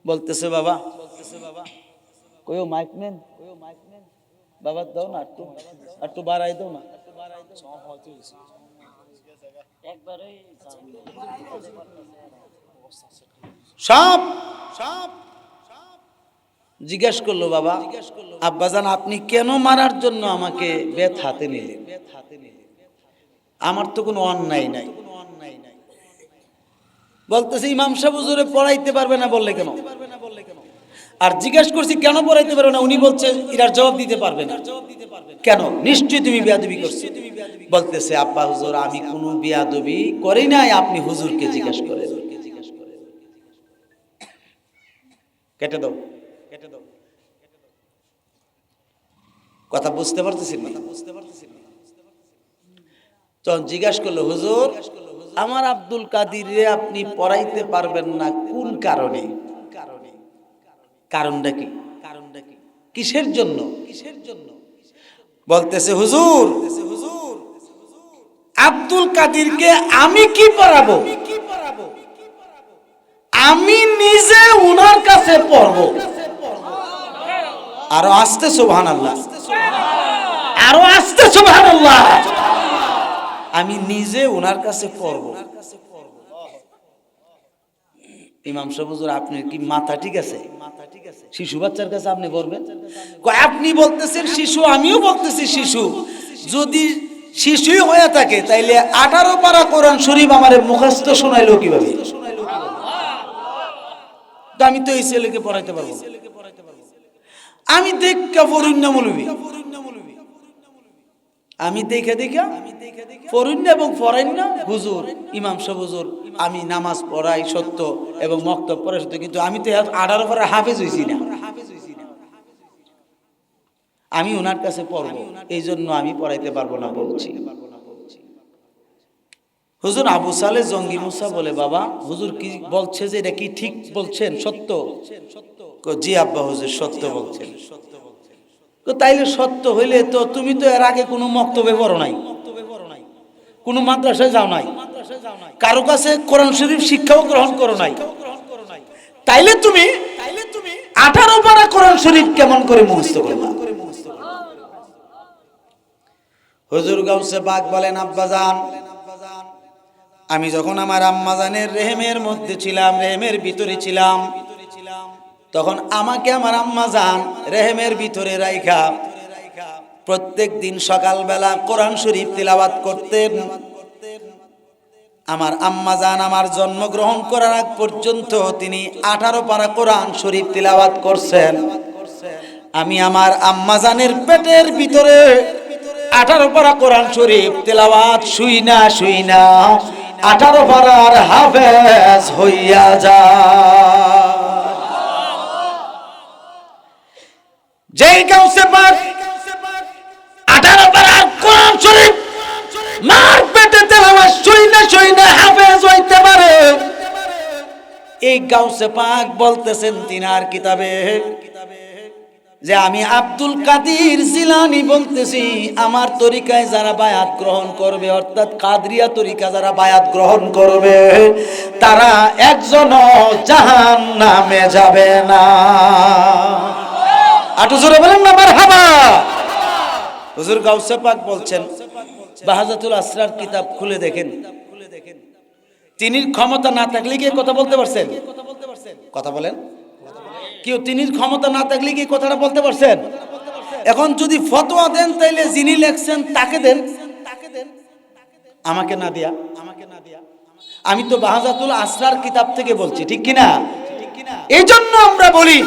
বলতেছে, বাবা কইও মাইক নেন, বাবা দাও না, একটু বাড়াই দাও না। সব জিজ্ঞেস করলো, বাবা আব্বাজান আপনি কেন মারার জন্য আমাকে বেত হাতে নিলেন? আমার তো কোনো অন্যায় নাই। বলতেছে, ইমাম সাহেব হুজুরে পড়াইতে পারবে না বললে কেন? আর জিজ্ঞেস করছি কেন পড়াইতে পারবে না, উনি বলছে এটার জবাব দিতে পারবে না। কেন? নিশ্চয়ই তুমি বেয়াদবি করছো। বলতেছে, আব্বা হুজুর আমি কোনো বেয়াদবি করি নাই, আপনি হুজুরকে জিজ্ঞেস করেন। কেটে দাও, কেটে দাও। কথা বুঝতে পারতেছি না? তখন জিজ্ঞেস করলো, হুজুর আমার আব্দুল কাদিরে আপনি পড়াইতে পারবেন না কোন কারণে? কারণটা কি? কিসের জন্য? বলতেছে, হুজুর আব্দুল কাদিরকে আমি কি পড়াবো? আমি নিজে উনার কাছে পড়বো। আরো আস্তে সুবহানাল্লাহ, আরো আস্তে সুবহানাল্লাহ। আমি নিজে উনার কাছে পড়বো। ইমাম সাহেব হুজুর আপনার কি মাথা ঠিক আছে? শিশু বাচ্চার কাছে আপনি বলবেন? আপনি বলতেছেন শিশু, আমিও বলতেছি শিশু। যদি শিশুই হয়ে থাকে তাইলে 18 পারা কোরআন শরীফ আমারে মুখস্থ শোনাইলো কিভাবে? আমি তো এই ছেলেকে পড়াইতে পারবো। আমি দেখা ফরিন্না মৌলবী, আমি দেখা ফরিন্না এবং ফরাইন্না হুজুর, ইমাম সাহেব হুজুর আমি নামাজ পড়াই সত্য এবং মক্তব পড়াই সত্য, কিন্তু আমি তো 18 পারা হাফেজ হইছি না। আমি ওনার কাছে পড়বো, এই জন্য আমি পড়াইতে পারবো না বলছি। হুজুর আবু সালে জঙ্গি মুসা বলে, বাবা হুজুর কি বলছে যে এটা কি ঠিক বলছেন, সত্য? জি আব্বা হুজুর সত্য বলছেন। তাইলে সত্য হইলে তো তুমি তো এর আগে কোনো মক্তবে পড়ো নাই, কোনো মাদ্রাসায় যাও নাই, কারো কাছে কোরআন শরীফ শিক্ষাও গ্রহণ করো নাই, তাইলে তুমি 18 পারা কোরআন শরীফ কেমন করে মুখস্থ করবা? হুজুর গাউসে পাক বলেন, আব্বাজান আমি যখন আমার আম্মাজানের রেহেমের মধ্যে ছিলাম, রেহেমের ভিতরে ছিলাম, তখন আমাকে আমার আম্মাজান রেহেমের ভিতরে রাইখা প্রত্যেক দিন সকালবেলা কোরআন শরীফ তিলাওয়াত করতেন। আমার আম্মাজান আমার জন্মগ্রহণ করার আগ পর্যন্ত তিনি 18 পারা কোরআন শরীফ তিলাওয়াত করছেন। আমি আমার আম্মাজানের পেটের ভিতরে 18 পারা কোরআন শরীফ তিলাওয়াত শুই না 18 পারার হাফেজ হইয়া যায়। যেই গাউসে পাক 18 পারার কোরআন শরীফ মার পেটে তেলাওয়াত শুই না হাফেজ হইতে পারে, এই গাউসে পাক বলতেছেন তিনার কিতাবে যে আমি আব্দুল কাদির জিলানী বলতেছি, আমার তরিকায় যারা বায়াত গ্রহণ করবে, অর্থাৎ কাদরিয়া তরিকা যারা বায়াত গ্রহণ করবে, তারা একজনও জাহান্নামে যাবে না। আটু জোরে বলেন না মারহাবা। হুজুর গাউসে পাক বলছেন, বাহাজাতুল আসরার কিতাব খুলে দেখেন, তিনি ক্ষমতা না থাকলে কি কথা বলতে পারছেন? কথা বলেন কেউ? তিনি ক্ষমতা না থাকলে কি কথাটা বলতে পারছেন? এখন যদি ফতোয়া দেন তাইলে যিনি লেখছেন তাকে দেন, আমাকে না দিয়া। আমি তো বাহাজাতুল আসরার কিতাব থেকে বলছি, ঠিক কিনা? এই জন্য আমরা বলি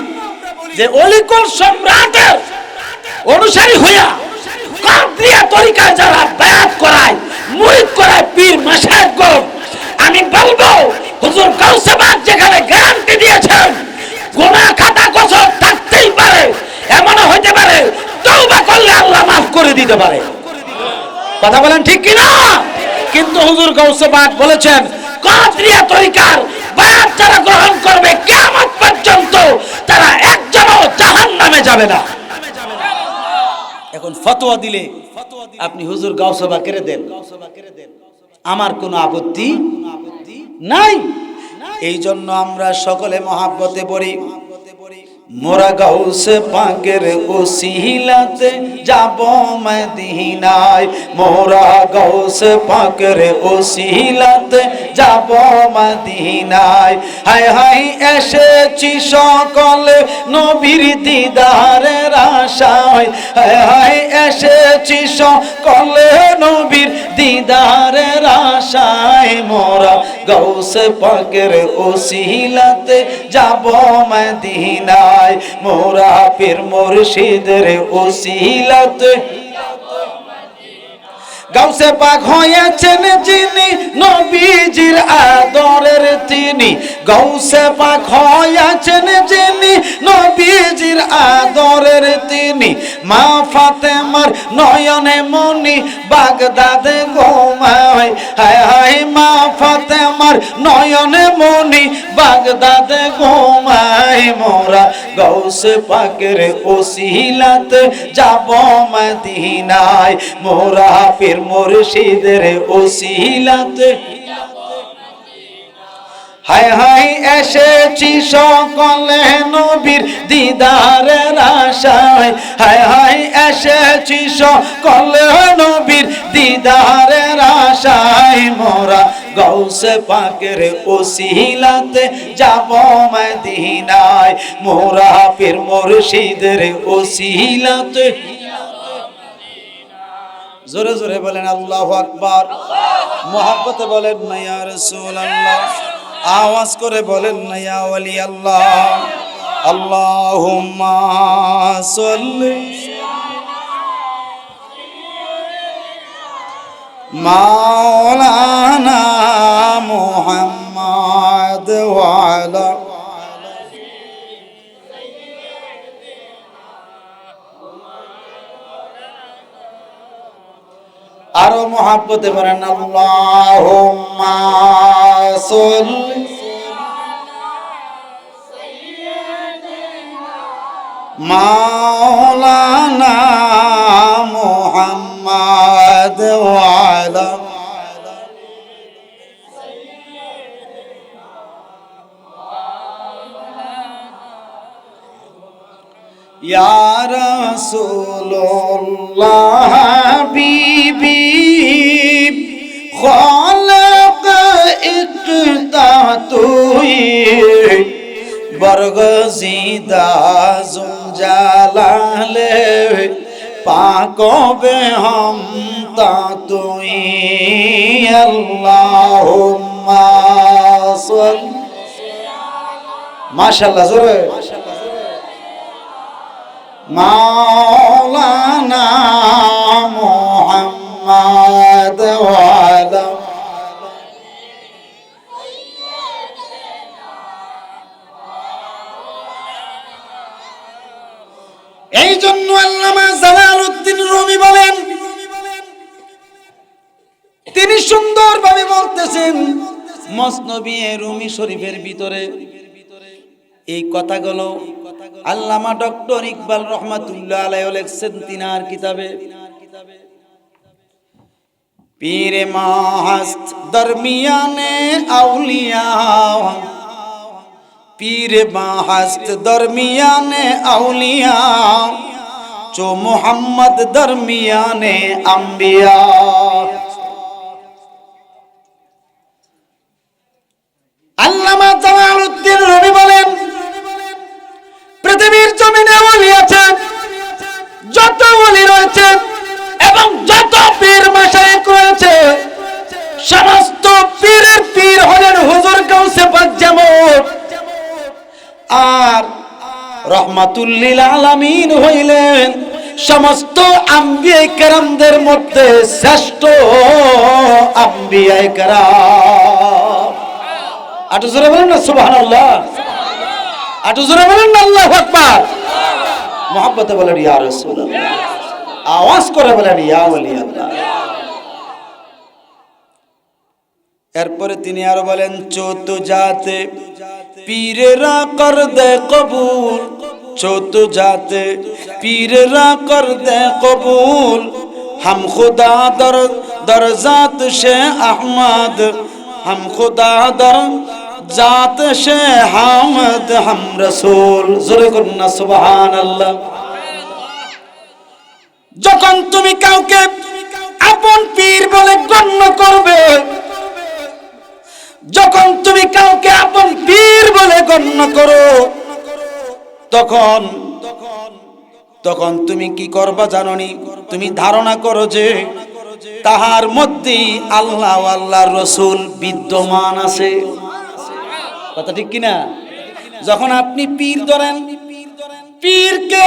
যে অলিকুল সম্রাটের অনুসারী হইয়া কাদরিয়া তরিকায় যারা বায়াত করায়, মুরিদ করায় পীর মাশায়েখগণ, আমি বলবো হুজুর গাউসে পাক যেখানে গ্যারান্টি দিয়েছেন গুনাহ খাতা গোসল থাকতেই পারে, এমনও হইতে পারে তওবা দিতে পারে। কথা বলেন ঠিক কিনা? কিন্তু হুজুর গাউসে পাক বলেছেন কাদরিয়া তরিকার বায়াত যারা গ্রহণ করবে কিয়ামত পর্যন্ত তারা একজনও জাহান্নামে যাবে না। এখন ফতোয়া দিলে আপনি হুজুর গাউসে পাকের দেন, আমার কোনো আপত্তি নাই। এই জন্য আমরা সকলে মহাব্বতে পড়ি, মোরা গাউসে পাকের ওসিলাতে যাব মদিনায়, মোরা গাউসে পাকের ওসিলাতে যাব মদিনায়। হায় হায় এসেছি সকলে নবীর দিদারের আশায়, হায় হায় এসেছি সকলে নবীর দিদারের আশায়, মোরা গাউসে পাকের ওসিলাতে যাব মদিনায়, মোরা পীর মুর্শিদের ওসিলাতে। গাউসে পাক হয়েছেন যিনি নবীজির আদরের তিনি, গাউসে পাক হয়েছেন যিনি নবীজির আদরের তিনি, মা ফাতেমার নয়নে মনি বাগদাদে ঘুমায়, হায় হায় মা ফাতেমার নয়নে মনি বাগদাদে ঘুমায়, মোরা গাউসে পাকের ওসিলাতে যাব মদিনায়, মোরা পীর মুর্শিদের ওসিলাতে। হায় হায় এসেছি সকলে নবীর দিদারের আশায়, হায় হায় এসেছি সকলে নবীর দিদারের আশায়, মোরা গাউসে পাকের ওসিলাতে যাব মদিনায়, মোরা পীর মুর্শিদের ওসিলাতে। জোরে জোরে বলেন আল্লাহু আকবার, মুহাব্বতে বলেন না ইয়া রাসূলুল্লাহ, আওয়াজ করে বলেন না ইয়া ওয়ালি আল্লাহ। আল্লাহুম্মা সাল্লি মাওলানা মুহাম্মদ ওয়া আলা আরো মুহাব্বতে বলেন আল্লাহুম্মা সাল্লি মাওলানা মুহাম্মদ ওয়া আলা ইয়া রাসূলুল্লাহ হাবিবি খালাক ইকতা তুই বরগজিদা জুম জালালে পাক বে হাম তা তুই আল্লাহুম্মা সাল্লি। মাশাআল্লাহ জোরে মাওলানা মুহাম্মদ ওয়া আলা এই জন্য আল্লামা জালালউদ্দিন রুমি বলেন, তিনি সুন্দরভাবে বলতেছেন মসনবী রুমি শরীফের ভিতরে এই কথাগুলো আল্লামা ডক্টর ইকবাল রহমাতুল্লাহ আলাইহি লিখছেন তিনার কিতাবে। পীরে মাহাস্ত দরমিয়ানে আউলিয়া, পীরে মাহাস্ত দরমিয়ানে আউলিয়া, চো মুহাম্মদ দরমিয়ানে আম্বিয়া। আল্লামা জালালউদ্দিন রুমি বলেন, পৃথিবীর জমিনে ওলি আছে, যত ওলি রয়েছে এবং যত পীর মাশায়েখ রয়েছে, সমস্ত পীরের পীর হলেন হুজুর গাউসে পাক যেমন, আর রহমাতুল লিল আলামিন হইলেন সমস্ত আম্বিয়ায়ে কেরামদের মধ্যে শ্রেষ্ঠ আম্বিয়ায়ে কেরাম। আটু জোরে বলেন না সুবহানাল্লাহ, আটু জোরে বলেন না আল্লাহু আকবার, মুহাব্বতে বলেন ইয়া রাসূলুল্লাহ। আওয়াজ করে বলেন ইয়া ওলি আল্লাহ। এরপরে তিনি আরো বলেন চৌত জাতে পীরেরা কর দে কবুল, চৌত জাতে পীরেরা কর দে কবুল, हम खुदा दर दर जात शे अहमद, हम खुदा दर जात शे हामद, हम रसूल। जोरे করুনা সুবহানাল্লাহ। যখন তুমি কাউকে আপন পীর বলে গণ্য করবে, যখন তুমি কাউকে আপন পীর বলে গণ্য করো, তখন তখন তুমি কি করবা জানোনি? তুমি ধারণা করো যে তাহার মধ্যেই আল্লাহ ও আল্লাহর রাসূল বিদ্যমান আছে। কথা ঠিক কিনা? যখন আপনি পীর ধরেন, পীরকে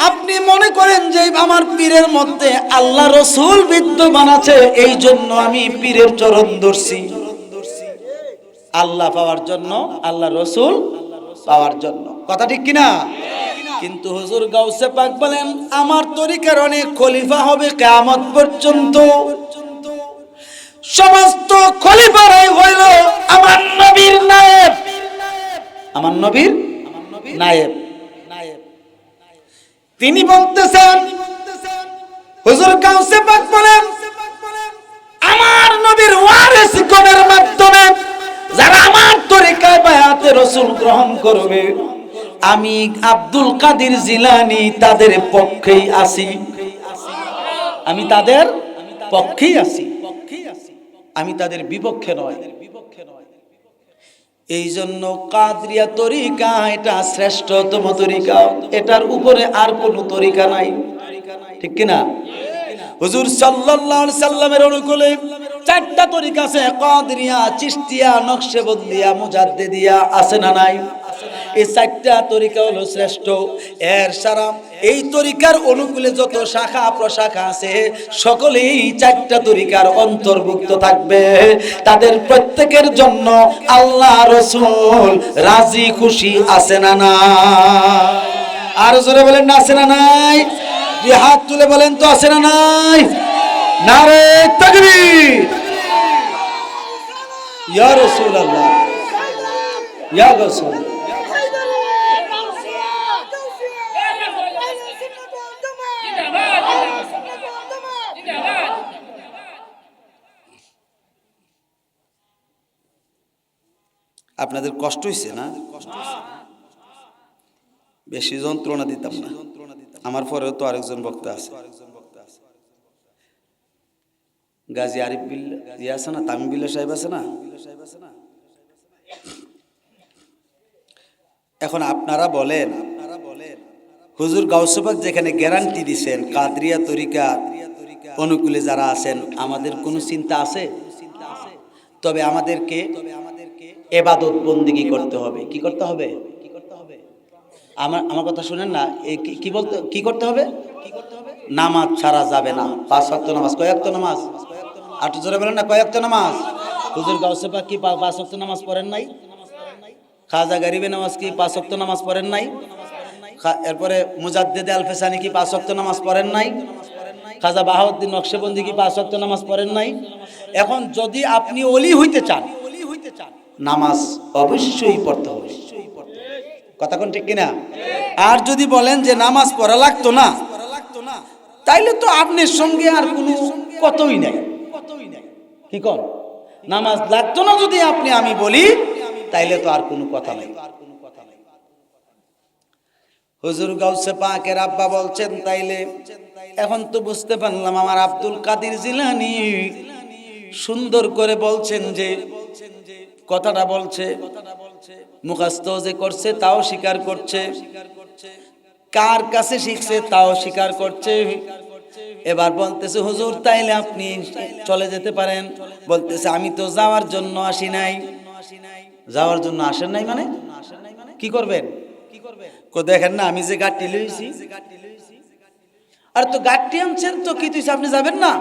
আপনি মনে করেন যে আমার পীরের মধ্যে আল্লাহ রাসূল বিদ্যমান আছে, এই জন্য আমি পীরের চরণ ধরছি আল্লাহ পাওয়ার জন্য, আল্লাহ রাসূল পাওয়ার জন্য। কথা ঠিক কিনা? কিন্তু হুজুর গাউসে পাক বলেন আমার তরিকার অনেক খলিফা হবে কিয়ামত পর্যন্ত, সমস্ত খলিফারাই হইল আমার নবীর নায়েব, আমার নবীর নায়েব। তিনি বলতেছেন, হুজুর গাউসে পাক বলেন আমার নবীর ওয়ারিসগণের মাধ্যমে যারা আমার তরিকায় বায়াতে রাসূল গ্রহণ করবে, আমি আব্দুল কাদের জিলানী তাদের পক্ষেই আছি, আমি তাদের পক্ষেই আছি, আমি তাদের বিপক্ষে নয়। এই জন্য কাদরিয়া তরিকা এটা শ্রেষ্ঠতম তরিকা, এটার উপরে আর কোনো তরিকা নাই। ঠিক কিনা? হুজুর সাল্লাল্লাহু আলাইহি সাল্লামের অনুকূলে চারটা তরিকা আছে, কাদরিয়া, চিশতিয়া, নকশবন্দিয়া, মুজাদ্দিদিয়া, আছে না নাই? এই চারটা তরিকা হলো শ্রেষ্ঠ। এর সারা এই তরিকার অনুকূলে যত শাখা প্রশাখা আছে সকলেই চারটা তরিকার অন্তর্ভুক্ত থাকবে। তাদের প্রত্যেকের জন্য আল্লাহ রাসূল রাজি খুশি আছে না না? আর জোরে বলেন না আছে না নাই? যে হাত তুলে বলেন তো আছে না নাই? নারে তাকবীর। ইয়া রাসূলুল্লাহ, ইয়া রাসূল। আপনাদের কষ্ট হইছে না? বেশি যন্ত্রণা দিতাম না, আমার পরেও তো আরেকজন বক্তা আছে, গাজী আরিফ বিল্লাহ ইয়া আছে না, তামিম বিল্লাহ সাহেব আছে না। এখন আপনারা বলেন, হুজুর গাউসে পাক যেখানে গ্যারান্টি দিবেন কাদরিয়া তরিকা অনুকূলে যারা আছেন, আমাদের কোনো চিন্তা আছে? তবে আমাদেরকে ইবাদত বন্দেগী করতে হবে। কি করতে হবে? আমার কথা শুনেন না, কি বলতে, কি করতে হবে? নামাজ ছাড়া যাবে না। 5 ওয়াক্ত নামাজ। কয় ওয়াক্ত নামাজ? আটু জোরে বলেন না, কয় ওয়াক্ত নামাজ? হুজুর গাউসে পাক কি 5 ওয়াক্ত নামাজ পড়েন নাই? খাজা গরিবে নামাজ কি 5 ওয়াক্ত নামাজ পড়েন নাই? এরপরে মুজাদ্দিদ আল-ফিসানি কি 5 ওয়াক্ত নামাজ পড়েন নাই? খাজা বাহাউদ্দিন নকশবন্দি কি 5 ওয়াক্ত নামাজ পড়েন নাই? এখন যদি আপনি ওলি হইতে চান, নামাজ অবশ্যই পড়তে হবে। কথা কোন ঠিক কিনা? আর যদি বলেন যে নামাজ পড়া লাগতো না, তাইলে তো আপনার সঙ্গে আর কোনো কথাই নাই। কি কোন? নামাজ লাগতো না যদি আপনি আমি বলি, তাইলে তো আর কোনো কথা নাই। হুজুর গাউসে পাকের আব্বা বলছেন, তাইলে এখন তো বুঝতে পারলাম আমার আব্দুল কাদের জিলানী সুন্দর করে বলছেন যে কথাটা বলছে, মুখস্থ যে করছে তাও স্বীকার করছে, কার কাছে শিখছে তাও স্বীকার করছে। এবার বলতেছে হুজুর তাইলে আপনি চলে যেতে পারেন। বলতেছে আমি তো যাওয়ার জন্য আসি নাই। যাওয়ার জন্য আসেন নাই মানে? কি করবেন? দেখেন না আমি যে গাড়ি লইছি, আর তো গাড়ি আনছেন তো কি তুই আপনি যাবেন না?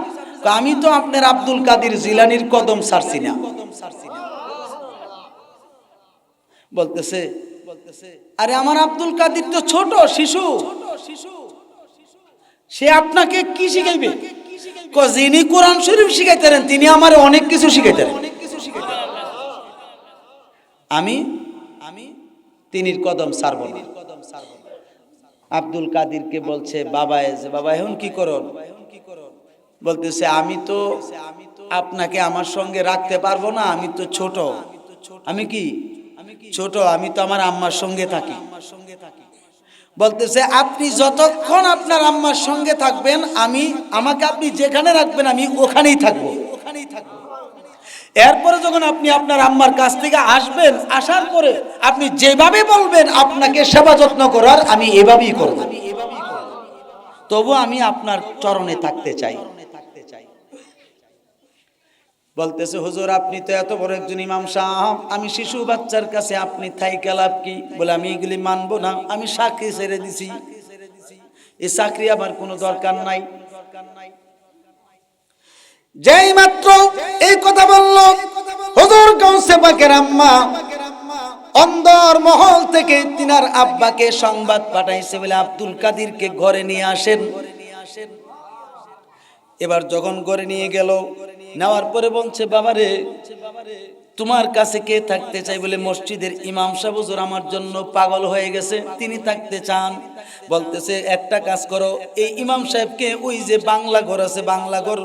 আমি তো আপনার আব্দুল কাদের জিলানীর কদম ছাড়ছি না। বলতেছে আরে আমার আব্দুল কাদের তো ছোট শিশু, সে আপনাকে কি শিখাইবে? যিনি কোরআন শরীফ শিখাইতেন তিনি আমার অনেক কিছু শিখাইতেন। আমি তিনির কদম ছাড়ব না। আব্দুল কাদিরকে বলছে বাবা, বাবা এখন কি করো? বলতেছে আমি তো আপনাকে আমার সঙ্গে রাখতে পারবো না, আমি তো ছোট। আমি কি ছোট? আমি তো আমার আম্মার সঙ্গে থাকি। বলতেছে আপনি যতক্ষণ আপনার আম্মার সঙ্গে থাকবেন, আমাকে আপনি যেখানে রাখবেন আমি ওখানেই থাকবো। এরপরে যখন আপনি আপনার আম্মার কাছ থেকে আসবেন, আসার পরে আপনি যেভাবে বলবেন আপনাকে সেবা যত্ন করার, আমি এভাবেই করব। তবু আমি আপনার চরণে থাকতে চাই। বলতেছে হুজুর আপনি তো এত বড় একজন ইমাম সাহেব, আমি শিশু বাচ্চার কাছে আপনি থাইকা লাভ কি? বলে আমি এগুলি মানবো না, আমি চাকরি ছেড়ে দিছি, এই চাকরি আমার কোনো দরকার নাই। যেই মাত্র এই কথা বলল, হুজুর গাউসে পাকের আম্মা অন্দর মহল থেকে তিনার আব্বাকে সংবাদ পাঠাইছে বলে আব্দুল কাদিরকে ঘরে নিয়ে আসেন। এবার যখন ঘরে নিয়ে গেল, নেওয়ার পরে বলছে বাবারে তোমার কাছে কে থাকতে চাই? বলে মসজিদের ইমাম সাহেব হুজুর আমার জন্য পাগল হয়ে গেছে, তিনি থাকতে চান। বলতেছে একটা কাজ করো, এই ইমাম সাহেবকে ওই যে বাংলা ঘর আছে, বাংলা ঘর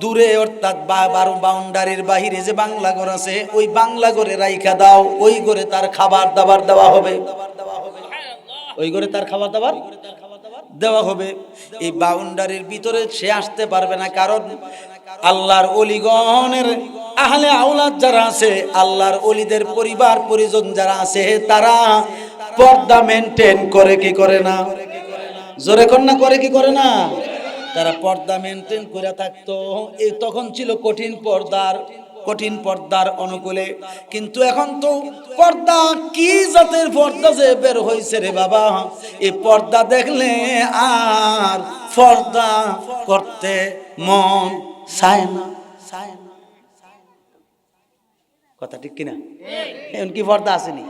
দূরে অর্থাৎ 12 বাউন্ডারির বাহিরে যে বাংলা ঘর আছে, ওই বাংলা ঘরে রাইখা দাও, ওই ঘরে তার খাবার দাবার দেওয়া হবে। ওই ঘরে তার খাবার দাবার দেওয়া হবে। এই বাউন্ডারির ভিতরে সে আসতে পারবে না, কারণ আল্লাহর ওলিগণের আহলে আওলাদ যারা আছে, আল্লাহর ওলিদের পরিবার পরিজন যারা আছে, তারা পর্দা মেনটেন করে কি করে না? জোরে কন্যা করে কি করে না? তারা পর্দা মেনটেন করে থাকতো। এই তখন ছিল কঠিন পর্দার অনুকূলে। কিন্তু এখন তো পর্দা কি জাতের পর্দা যে বের হয়েছে রে বাবা, এই পর্দা দেখলে আর পর্দা করতে মন চায় না। কথা ঠিক কিনা? এখন কি পর্দা আসেনি?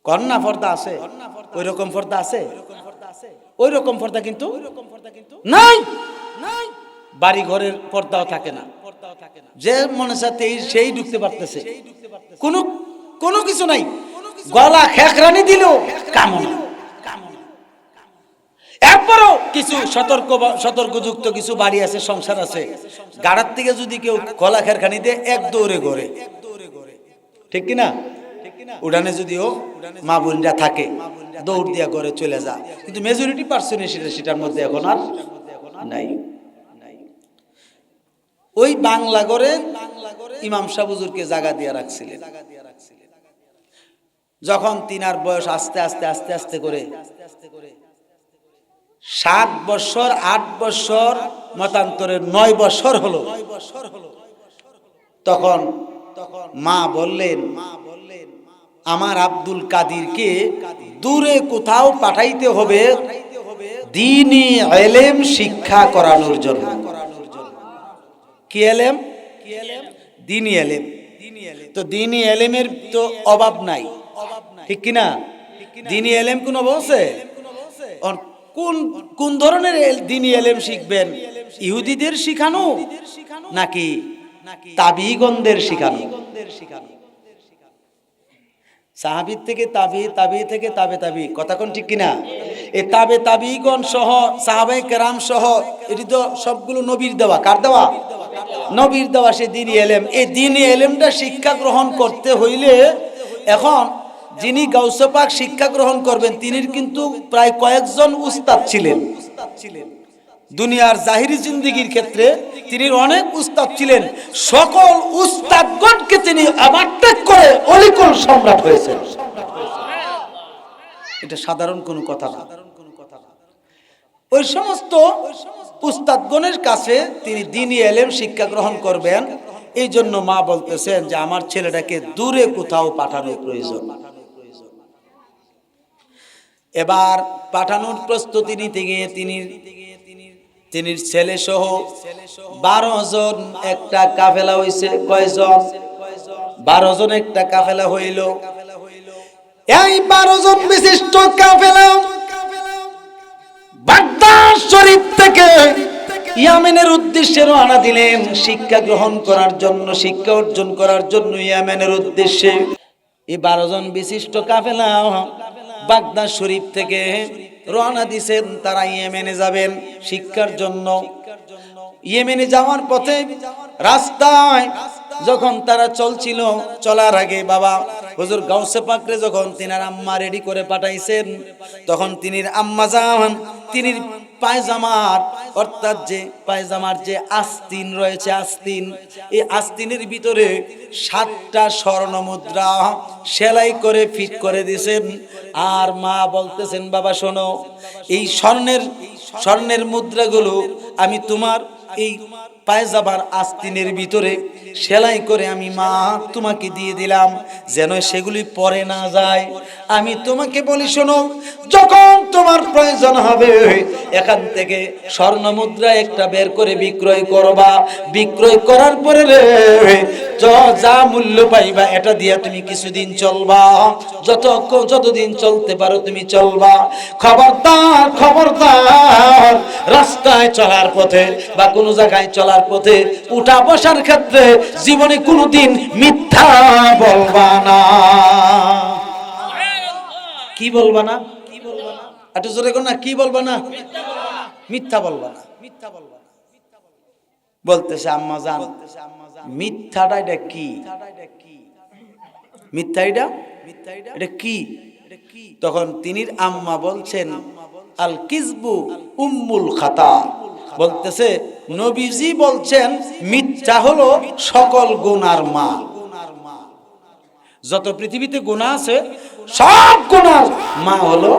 কন্যা পর্দা আছে, ওই রকম পর্দা আছে, ওই রকম পর্দা কিন্তু নাই। বাড়ি ঘরের পর্দাও থাকে না, যে মনে সাথে সেই ঢুকতে পারতেছে, কোনো কিছু নাই। গলা খেকরানি দিল কামনা। এরপরও কিছু সতর্কযুক্ত কিছু বাড়ি আছে, সংসার আছে, গাড়ার থেকে যদি কেউ গলা খেরখানি দিয়ে এক দৌড়ে ঘরে, ঠিক কিনা? উড়ানে যদিও মা বোনরা থাকে, দৌড় দিয়া ঘরে চলে যা, কিন্তু মেজরিটি পার্সেন্ট সেটার মধ্যে এখন আর নাই। ওই বাংলা ঘরে ইমাম সাহেব হুজুরকে জায়গা দিয়ে রাখছিলেন। যখন তিনার বয়স আস্তে আস্তে আস্তে আস্তে করে 7 বছর 8 বছর মতান্তরে 9 বছর হলো, তখন মা বললেন আমার আব্দুল কাদিরকে দূরে কোথাও পাঠাইতে হবে দ্বীনি ইলম শিক্ষা করানোর জন্য। কি ইলম? দ্বীনি ইলম। তো দ্বীনি ইলমের তো অভাব নাই, ঠিক কি না? দ্বীনি ইলম কোন অভাব আছে? কোন ধরনের দ্বীনি ইলম শিখবেন? ইহুদিদের শিখানো নাকি তাবিঈগণদের শিখানো? সাহাবীর থেকে তাবি, তাবি থেকে তাবে তাবি, কথা কোন ঠিক কিনা? এই তাবে তাবিগণ সহ সাহাবায়ে কেরাম সহ এটি তো সবগুলো নবীর দেওয়া। কার দেওয়া? নবীর দেওয়া সে দ্বীনি ইলম। এই দ্বীনি ইলমটা শিক্ষা গ্রহণ করতে হইলে এখন যিনি গাউসে পাক শিক্ষা গ্রহণ করবেন তিনির কিন্তু প্রায় কয়েকজন উস্তাদ ছিলেন। দুনিয়ার জাহিরি জিন্দেগির ক্ষেত্রে তিনি অনেক উস্তাদ ছিলেন। সকল উস্তাদগণকে তিনি ওভারটেক করে অলিকুল সম্রাট হয়েছেন। এটা সাধারণ কোনো কথা না। ওই সমস্ত উস্তাদগণের কাছে তিনি দ্বীনি ইলম শিক্ষা গ্রহণ করবেন। এই জন্য মা বলতেছেন যে আমার ছেলেটাকে দূরে কোথাও পাঠানোর প্রয়োজন। এবার পাঠানোর প্রস্তুতি নিতে গিয়ে তিনি ছেলে সহ 12 জন একটা কাফেলা হইছে। কয়জন? 12 জন একটা কাফেলা হইল। এই 12 জন বিশিষ্ট কাফেলা বাগদাদ শরীফ থেকে ইয়েমেনের উদ্দেশ্যে রওনা দিলেন শিক্ষা গ্রহণ করার জন্য, শিক্ষা অর্জন করার জন্য ইয়েমেনের উদ্দেশ্যে। এই 12 জন বিশিষ্ট কাফেলা বাগদাদ শরীফ থেকে রওনা দিয়েছেন, তারা ইয়েমেনে যাবেন শিক্ষার জন্য। ইয়েমেনে যাওয়ার পথে রাস্তায় যখন তারা চলছিল, চলার আগে বাবা হুজুর গাউসে পাকরে যখন তিনার আম্মা রেডি করে পাঠাইছেন, তখন তিনির আম্মা যান তিনির পায়জামার, অর্থাৎ যে পায়জামার যে আস্তিন রয়েছে, আস্তিন, এই আস্তিনের ভিতরে 7টা স্বর্ণ মুদ্রা সেলাই করে ফিট করে দিয়েছেন। আর মা বলতেছেন, বাবা শোনো, এই স্বর্ণের মুদ্রাগুলো আমি তোমার এই পায়জামার আস্তিনের ভিতরে সেলাই করে আমি মা তোমাকে দিয়ে দিলাম, যেন সেগুলি পরে না যায়। আমি তোমাকে বলি শোনো, যখন তোমার প্রয়োজন হবে এখান থেকে স্বর্ণ মুদ্রা একটা বের করে বিক্রয় করবা, বিক্রয় করার পরে যা মূল্য পাইবা এটা দিয়ে তুমি কিছুদিন চলবা, যতদিন চলতে পারো তুমি চলবা। খবরদার খবরদার, রাস্তায় চলার পথে বা কোনো জায়গায় চলার পথে উঠা বসার ক্ষেত্রে জীবনে কোনোদিন মিথ্যা বলবা না। কি বলবা না? একটু জোরে কর না, কি বলবা না? মিথ্যা বলবা না। বলতেছে আম্মা জান, মিথ্যাটা এটা কি? মিথ্যা এটা কি? তখন তিনির আম্মা বলছেন, আল কিযবু উম্মুল খাতা। বলতেছে নবীজি বলছেন মিথ্যা হলো সকল গুনার মা। যত পৃথিবীতে গুনাহ আছে সব গুনার মা হলো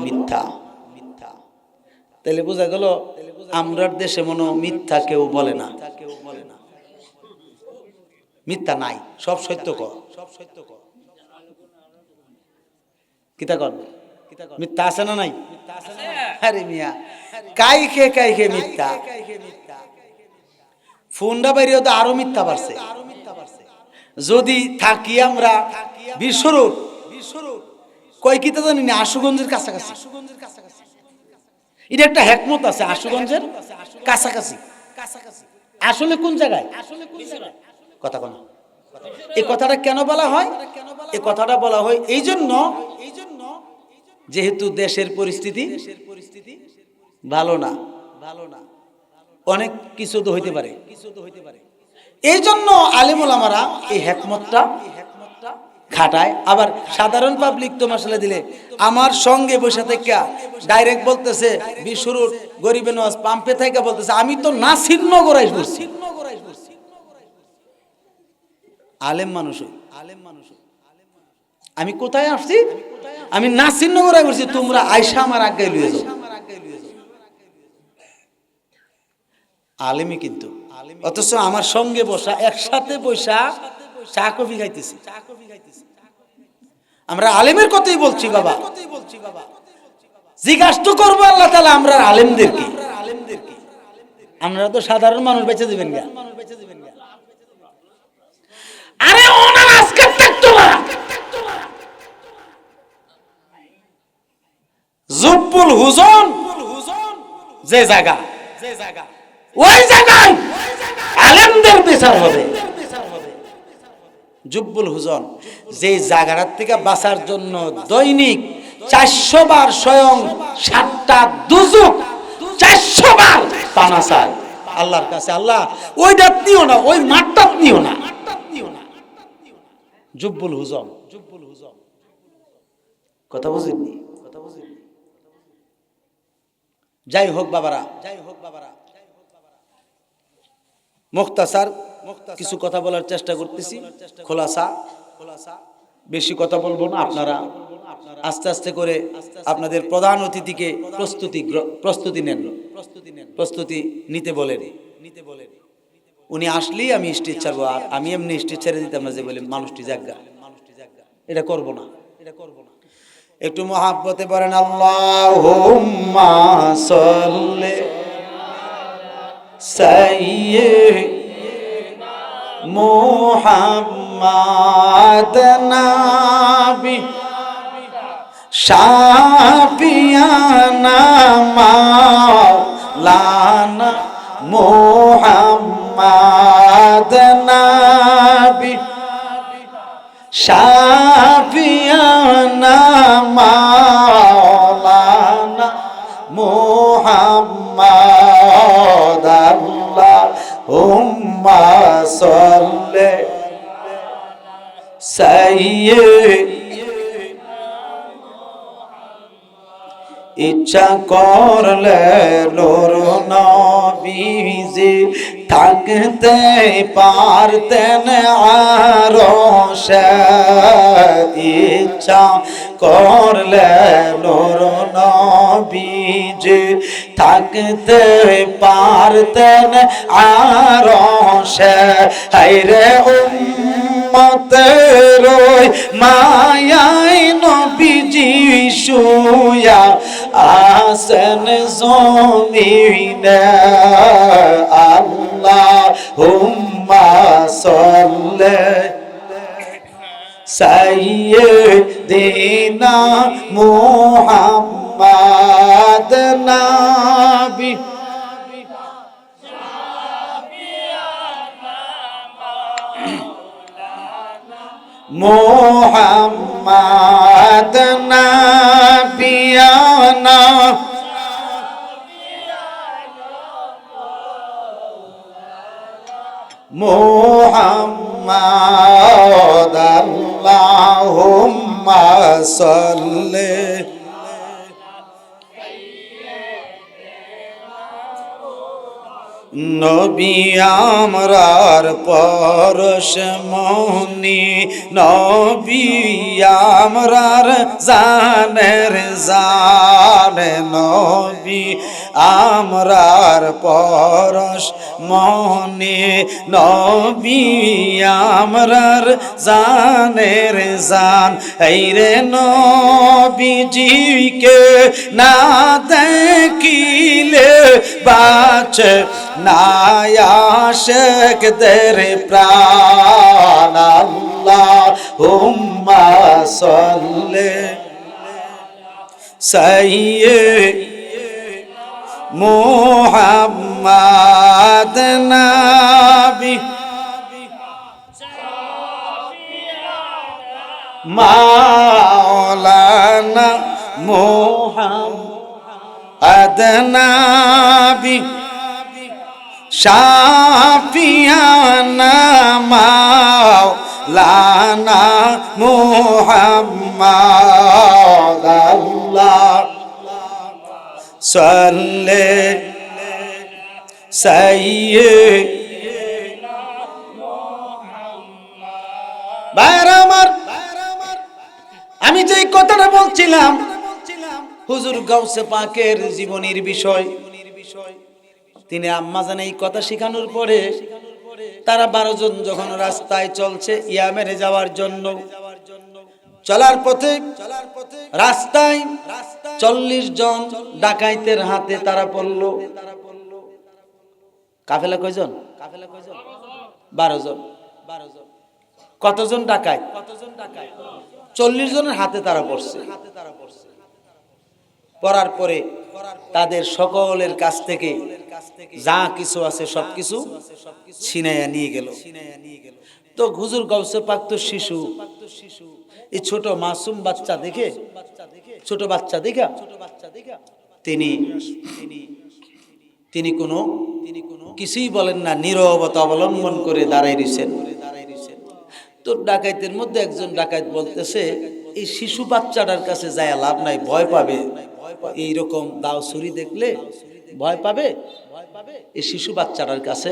মিথ্যা। তাহলে বোঝা গেল আমরার দেশে মনে মিথ্যা কেউ বলে না, মিথ্যা নাই, সব সত্য কর। কিতা কর, মিথ্যা আছে না নাই? আরে মিয়া, কাই খে মিথ্যা। ফোনটা বেরিয়ে তো আরো মিথ্যা বাড়ছে। যদি থাকি আমরা বিশ্বরূপ কয় কিতা জানি না, আশুগঞ্জের কাছাকাছি। এটা একটা হেকমত আছে, আশুগঞ্জের কাছাকাছি। আসলে কোন জায়গায় কথা কোন? এই কথাটা কেন বলা হয়? এই কথাটা বলা হয় এই জন্য, যেহেতু দেশের পরিস্থিতি ভালো না, অনেক কিছু তো হইতে পারে। এই জন্য আলেম ওলামারা এই হেকমতটা খাটায়। আবার সাধারণ পাবলিক তো মশলা দিলে আমার সঙ্গে বসে থেকে ডাইরেক্ট বলতেছে বিশুরুর গরিবে নওয়াজ পাম্পে থেকে বলতেছে আমি তো নাসিরনগর বলছি। আলেম মানুষ, আমি কোথায় আসছি? আমি নাসিরনগর বলছি, তোমরা আয়সা আমার আজ্ঞায় লুয়ে যাও। আলেমই কিন্তু, অথচ আমার সঙ্গে বসা, একসাথে বসা চা কফি খাইতেছি। আমরা আলেমের কথাই বলছি বাবা। জিজ্ঞাসা তো করবো আল্লাহ তাআলা আমরা আলেমদেরকে, আমরা তো সাধারণ মানুষ বেঁচে দিবেন গা। আরে ওনার আজকে থাকতো না। জুব্বুল হুজন যে জায়গা, ওই জায়গায় আলেমদের বিচার হবে। জুব্বুল হুজন যে জায়গাটার থেকে বাঁচার জন্য দৈনিক 400 বার স্বয়ং 7টা দুজক 400 বার পানা চায় আল্লাহর কাছে, আল্লাহ ওইটা নিও না, ওই মাঠটা নিও না। জুব্বুল হুজন কথা বুঝিনি। যাই হোক বাবারা, মুখতাসার কিছু কথা বলার চেষ্টা করতেছি, খোলাসা, বেশি কথা বলবো না। আপনারা আস্তে আস্তে করে আপনাদের প্রধান অতিথিকে প্রস্তুতি নিতে বলেন। উনি আসলেই আমি স্টেজ ছাড়বো, আর আমি এমনি স্টেজ ছেড়ে দিতাম না যে বলে মানুষটি জায়গা, এটা করব না। একটু মহাব্বতে বলেন আল্লাহুম্মা সাল্লি সাইয়্যিদিনা মুহাম্মাদ নাবি শাফিয়ানা মুহাম্মদ নবী শাফিয়ানা মাওলানা মুহাম্মদ আল্লাহুম্মা সাল্লি সাইয়্যিদ ইচ্ছা করলে নূর নবীজি থাকতে পারতেন আরশে ইচ্ছা করলে নূর নবীজি থাকতে পারতেন আরশে হায়রে উম্মতের মায়ায় নবীজি শুয়া আসেন জমিনে আল্লাহুম্মা সাল্লি সাইয়্যিদিনা মুহাম্মদ নবী মুহাম্মদ নবিয়ানা মুহাম্মদ আল্লাহুম্মা সাল্লি নবী আমরার পরশমনি নবী আমরার জানের জান নবী আমরার পরশমনি নবী আমরার জানের জান এই রে নবীজিকে না দেখিলে বাঁচে না আশিকদের প্রাণ আল্লাহুম্মা সাল্লি সাইয়্যিদিনা মুহাম্মদ নবী মাওলানা মুহাম্মদ নবী শাফিয়ানা মাওলানা মুহাম্মদ আল্লাহুম্মা সাল্লি সাইয়্যিদিনা মুহাম্মদ। ভাইরা আমার, আমি যে কথাটা বলছিলাম হুজুর গাউসে পাকের জীবনীর বিষয়, তিনি আম্মাজান এই কথা শেখানোর পরে তারা 12 জন যখন রাস্তায় চলছে ইয়ামেনে যাওয়ার জন্য, চলার পথে রাস্তায় 40 জন ডাকাইতের হাতে তারা পড়ল। কাফেলা কয়জন? 12 জন। কতজন ডাকাইত? 40 জনের হাতে তারা পড়ছে। পড়ার পরে তাদের সকলের কাছ থেকে যা কিছু আছে সবকিছু ছিনাইয়া নিয়ে গেল। তো হুজুর গাউসে পাক তো শিশু, এই ছোট মাসুম বাচ্চা দেখে, ছোট বাচ্চা দেখা তিনি কোনো কিছুই বলেন না, নীরবতা অবলম্বন করে দাঁড়াই রইছেন। তো ডাকাইতের মধ্যে একজন ডাকাইত বলতেছে, এই শিশু বাচ্চাটার কাছে যায় লাভ নাই, ভয় পাবে, এইরকম দাও ছুরি দেখলে ভয় পাবে, এই শিশু বাচ্চাটার কাছে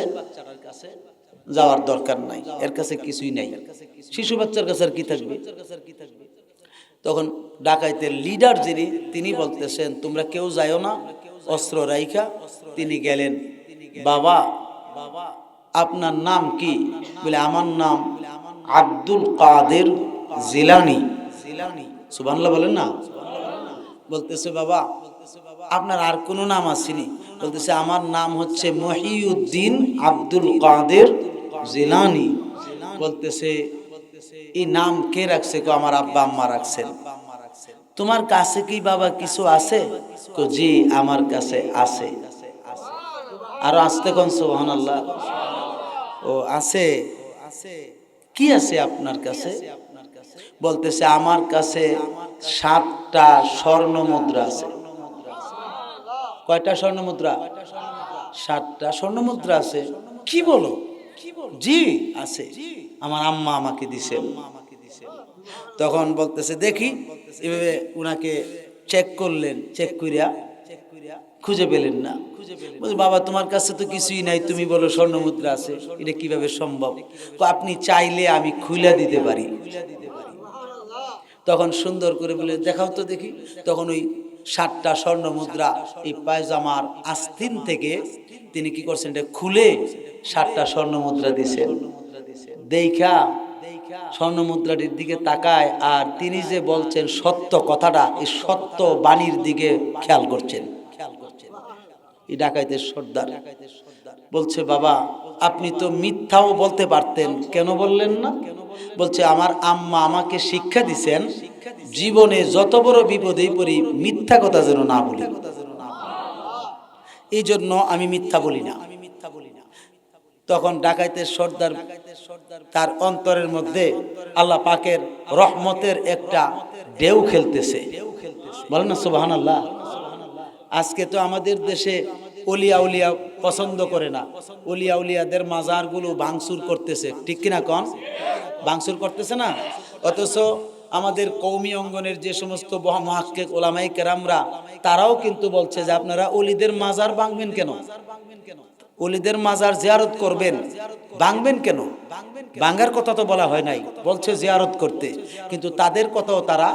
যাওয়ার দরকার নাই, এর কাছে কিছুই নাই, শিশু বাচ্চার কাছে আর কি থাকবে। তখন ডাকাইতের লিডার যিনি, তিনি বলতেছেন তোমরা কেউ যাইও না, অস্ত্র রাইখা তিনি গেলেন। বাবা আপনার নাম কি? বলে আমার নাম আব্দুল কাদের জিলানী। সুবহানাল্লাহ বলেন না? বলতেছে বাবা আপনার আর কোনো নাম আসেনি? বলতেছে আমার নাম হচ্ছে মহিউদ্দিন আব্দুল কাদের জিলানী। বলতেছে এই নাম কে রাখছে? কো আমার আব্বা আম্মা রাখছেন। তোমার কাছে কি বাবা কিছু আছে? কো জি আমার কাছে আছে। আরো আস্তে কোন সুবহানাল্লাহ। ও আছে, কি আছে আপনার কাছে? বলতেছে আমার কাছে 7টা স্বর্ণ মুদ্রা আছে। কয়টা স্বর্ণ মুদ্রা? 7টা স্বর্ণ মুদ্রা আছে। কি বলো? জি আছে, আমার আম্মা আমাকে দিছেন। তখন বলতেছে দেখি, এভাবে উনাকে চেক করলেন, চেক করিয়া খুঁজে পেলেন না। বাবা তোমার কাছে তো কিছুই নাই, তুমি বলো স্বর্ণ মুদ্রা আছে, এটা কিভাবে সম্ভব? আপনি চাইলে আমি খুলে দিতে পারি। তখন সুন্দর করে বলে দেখাও তো দেখি। তখন ওই 7টা স্বর্ণ মুদ্রা এই পায়জামার আস্তিন থেকে তিনি কি করছেন, এটা খুলে 7টা স্বর্ণ মুদ্রা দিছেন। দেখা স্বর্ণ মুদ্রাটির দিকে তাকায়, আর তিনি যে বলছেন সত্য কথাটা, এই সত্য বাণীর দিকে খেয়াল করছেন। এই ডাকাইতের সর্দার বলছে বাবা আপনি তো মিথ্যাও বলতে পারতেন, কেন বললেন না? বলছে আমার আম্মা আমাকে শিক্ষা দিছেন, জীবনে যত বড় বিপদেই পড়ি মিথ্যা কথা যেন না বলি, এই জন্য আমি মিথ্যা বলি না। তখন ডাকাইতের সর্দার তার অন্তরের মধ্যে আল্লাহ পাকের রহমতের একটা ঢেউ খেলতেছে। বলেন না সুবহানাল্লাহ। আজকে তো আমাদের দেশে ওলিয়া উলিয়া পছন্দ করে না, ওলিয়া উলিয়াদের মাজারগুলো ভাঙচুর করতেছে, ঠিক কিনা কন? ভাঙচুর করতেছে না? অথচ আমাদের কওমি অঙ্গনের যে সমস্ত মুহাক্কিক ওলামায়ে কেরামরা তারাও কিন্তু বলছে যে আপনারা ওলিদের মাজার ভাঙবেন কেন? ওলিদের মাজার জিয়ারত করবেন, ভাঙবেন কেন? ভাঙার কথা তো বলা হয় নাই, বলছে জিয়ারত করতে, কিন্তু তাদের কথাও তারা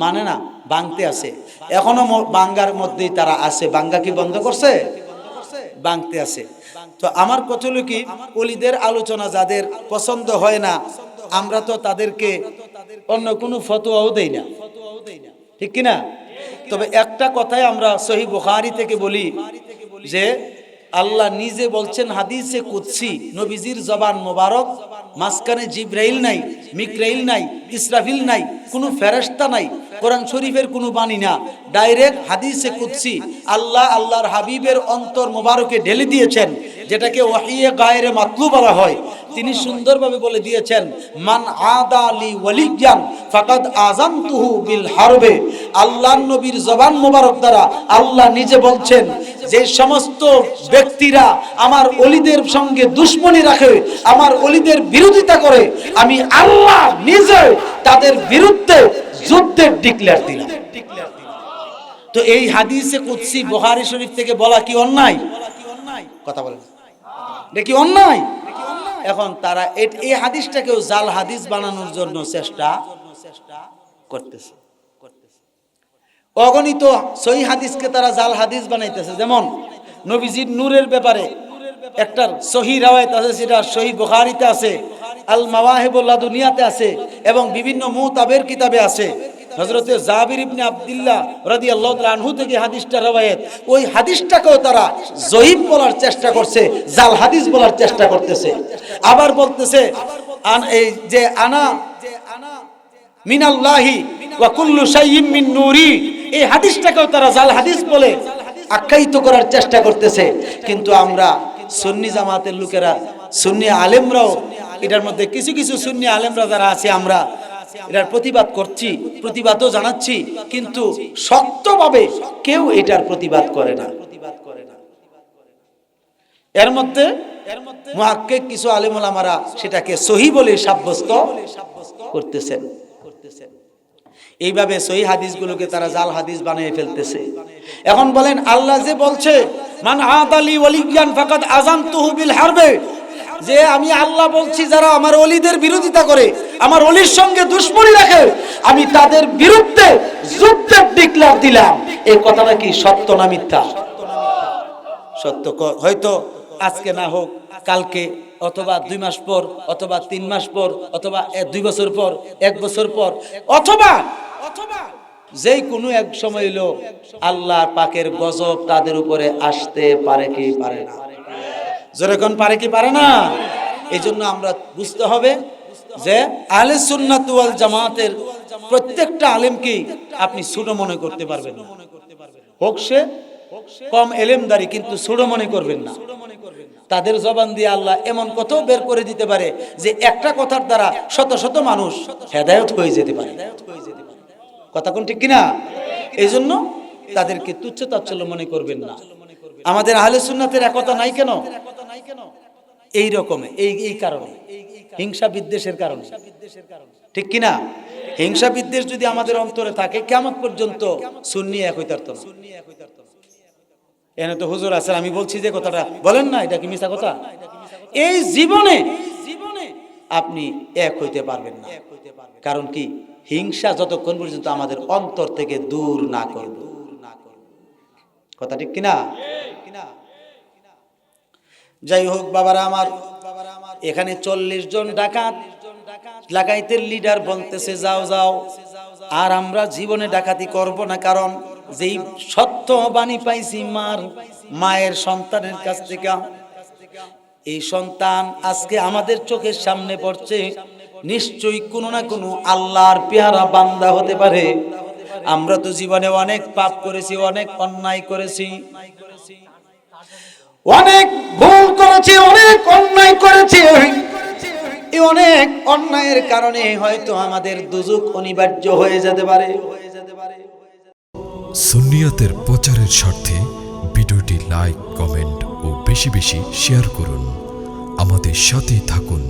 মানে না, ভাঙতে আছে। এখনো বাঙ্গার মধ্যেই তারা আছে, বাঙ্গা কি বন্ধ করছে? ভাঙতে আছে। তো আমার কথা হলো কি, ওলিদের আলোচনা যাদের পছন্দ হয় না, আমরা তো তাদেরকে অন্য কোনো ফতোয়াও দেই না, ঠিক কিনা? তবে একটা কথাই আমরা সহিহ বুখারী থেকে বলি যে আল্লাহ নিজে বলছেন হাদিসে কুদসি, নবীজির জবান মোবারক, মাঝখানে জিব্রাইল নাই, মিকরাইল নাই, ইসরাফিল নাই, কোনো ফেরেশতা নাই, কোরআন শরীফের কোনো বাণী না, ডাইরেক্ট হাদিসে কুদসি আল্লাহ আল্লাহর হাবিবের অন্তর মোবারকে ঢেলে দিয়েছেন, যেটাকে ওয়াহিয়ে গায়রে মাতলু বলা হয়। তিনি সুন্দরভাবে বলে দিয়েছেন মান আদা লি ওয়ালিয়ান ফাকাদ আযানতুহু বিল হারবে। আল্লাহর নবীর জবান মোবারক দ্বারা আল্লাহ নিজে বলছেন যে সমস্ত ব্যক্তিরা আমার ওলিদের সঙ্গে দুশমনি রাখে, আমার ওলিদের বিরোধিতা করে, আমি আল্লাহ নিজে তাদের বিরুদ্ধে যুদ্ধের ডিক্লেয়ার দিলাম। তো এই হাদিসে কুদসি বুখারী শরীফ থেকে বলা কি অন্যায়? কথা বলেন, এটা কি অন্যায়? এখন তারা এই হাদিসটাকেও জাল হাদিস বানানোর জন্য চেষ্টা করতেছে। অগণিত সহিহ হাদিসকে তারা জাল হাদিস বানাইতেছে। যেমন নবীজির নূরের ব্যাপারে একটা সহিহ রাওয়ায়াত আছে, সেটা সহিহ বুখারীতে আছে, আল মাওয়াহিবুল লাদুনিয়াতে আছে, এবং বিভিন্ন মুতাবের কিতাবে আছে। হযরতে জাবির ইবনে আব্দুল্লাহ রাদিয়াল্লাহু তাআলা আনহু থেকে হাদিসটা রওয়ায়াত, ওই হাদিসটাকেও তারা জয়ীফ বলার চেষ্টা করছে, জাল হাদিস বলার চেষ্টা করতেছে। আবার বলতেছে এই যে আনা মিনাল্লাহি ওয়া কুল্লু শাইইন মিন নূরি, এই হাদিসটাকেও তারা জাল হাদিস বলে আখ্যায়িত করার চেষ্টা করতেছে। কিন্তু আমরা সুন্নি জামাতের লোকেরা, সুন্নি আলেমরাও, এটার মধ্যে কিছু কিছু সুন্নি আলেমরা যারা আছে, আমরা এটার প্রতিবাদ করছি, প্রতিবাদও জানাচ্ছি, কিন্তু শক্তভাবে কেউ এটার প্রতিবাদ করে না। এর মধ্যে মুহাক্কিক কিছু আলেম ওলামারা সেটাকে সহিহ বলে সাব্যস্ত করতেছেন। এইভাবে সহিহ হাদিসগুলোকে তারা জাল হাদিস বানিয়ে ফেলতেছে। এখন বলেন আল্লাহ যে বলছে মান আদালি ওয়ালিয়ান ফাকাদ আযানতুহু বিল হারবে, যে আমি আল্লাহ বলছি যারা আমার ওলিদের বিরোধিতা করে, আমার ওলির সঙ্গে দুশমনি রাখে, আমি তাদের বিরুদ্ধে যুদ্ধের ডিক্লেয়ার দিলাম। এই কথাটা কি সত্য না মিথ্যা? সত্য। হয়তো আজকে না হোক কালকে, অথবা 2 মাস পর, অথবা 3 মাস পর, অথবা 2 বছর পর, 1 বছর পর, অথবা যেই কোনো এক সময় হলো আল্লাহ পাকের গজব তাদের উপরে আসতে পারে কি পারে না? যেরকম পারে কি পারে না? এই জন্য আমরা বুঝতে হবে যে আহলে সুন্নাত ওয়াল জামাতের প্রত্যেকটা আলেমকে আপনি ছোট মনে করতে পারবেন না। হোক সে কম এলেমদারি, কিন্তু ছোট মনে করবেন না। তাদের জবান দিয়ে আল্লাহ এমন কথাও বের করে দিতে পারে যে একটা কথার দ্বারা শত শত মানুষ হেদায়েত হয়ে যেতে পারে। কথা কোন ঠিক কিনা? এই জন্য তাদেরকে তুচ্ছ তাচ্ছিল্য মনে করবেন না। আমাদের আহলে সুন্নাতের একতা নাই কেন? এই রকমে এই কারণে, হিংসা বিদ্বেষের কারণে, ঠিক কিনা? হিংসা বিদ্বেষ যদি আমাদের অন্তরে থাকে, কিয়ামত পর্যন্ত সুন্নি এক হইতে পারত না। এনে তো হুজুর আছেন, আমি বলছি যে কথাটা বলেন না, এটা কি মিথ্যা কথা? এই জীবনে আপনি এক হইতে পারবেন না। কারণ কি? হিংসা যতক্ষণ পর্যন্ত আমাদের অন্তর থেকে দূর না করবে। কথা ঠিক কিনা? যাই হোক বাবারা আমার, এখানে 40 জন ডাকাত, ডাকাইতের লিডার বলতেছে যাও যাও, আর আমরা জীবনে ডাকাতি করব না। কারণ যেই সত্য বাণী পাইছি মায়ের সন্তানের কাছ থেকে, এই সন্তান আজকে আমাদের চোখের সামনে পড়ছে, নিশ্চয়ই কোনো না কোনো আল্লাহর পেয়ারা বান্দা হতে পারে। আমরা তো জীবনে অনেক পাপ করেছি, অনেক অন্যায় করেছি, অনেক ভুল করেছি, অনেক অন্যায় করেছি। এই অনেক অন্যায়ের কারণে হয়তো আমাদের দুজক অনিবার্য হয়ে যেতে পারে। সুন্নিয়াতের প্রচারের স্বার্থে ভিডিওটি লাইক, কমেন্ট ও বেশি বেশি শেয়ার করুন। আমাদের সাথেই থাকুন।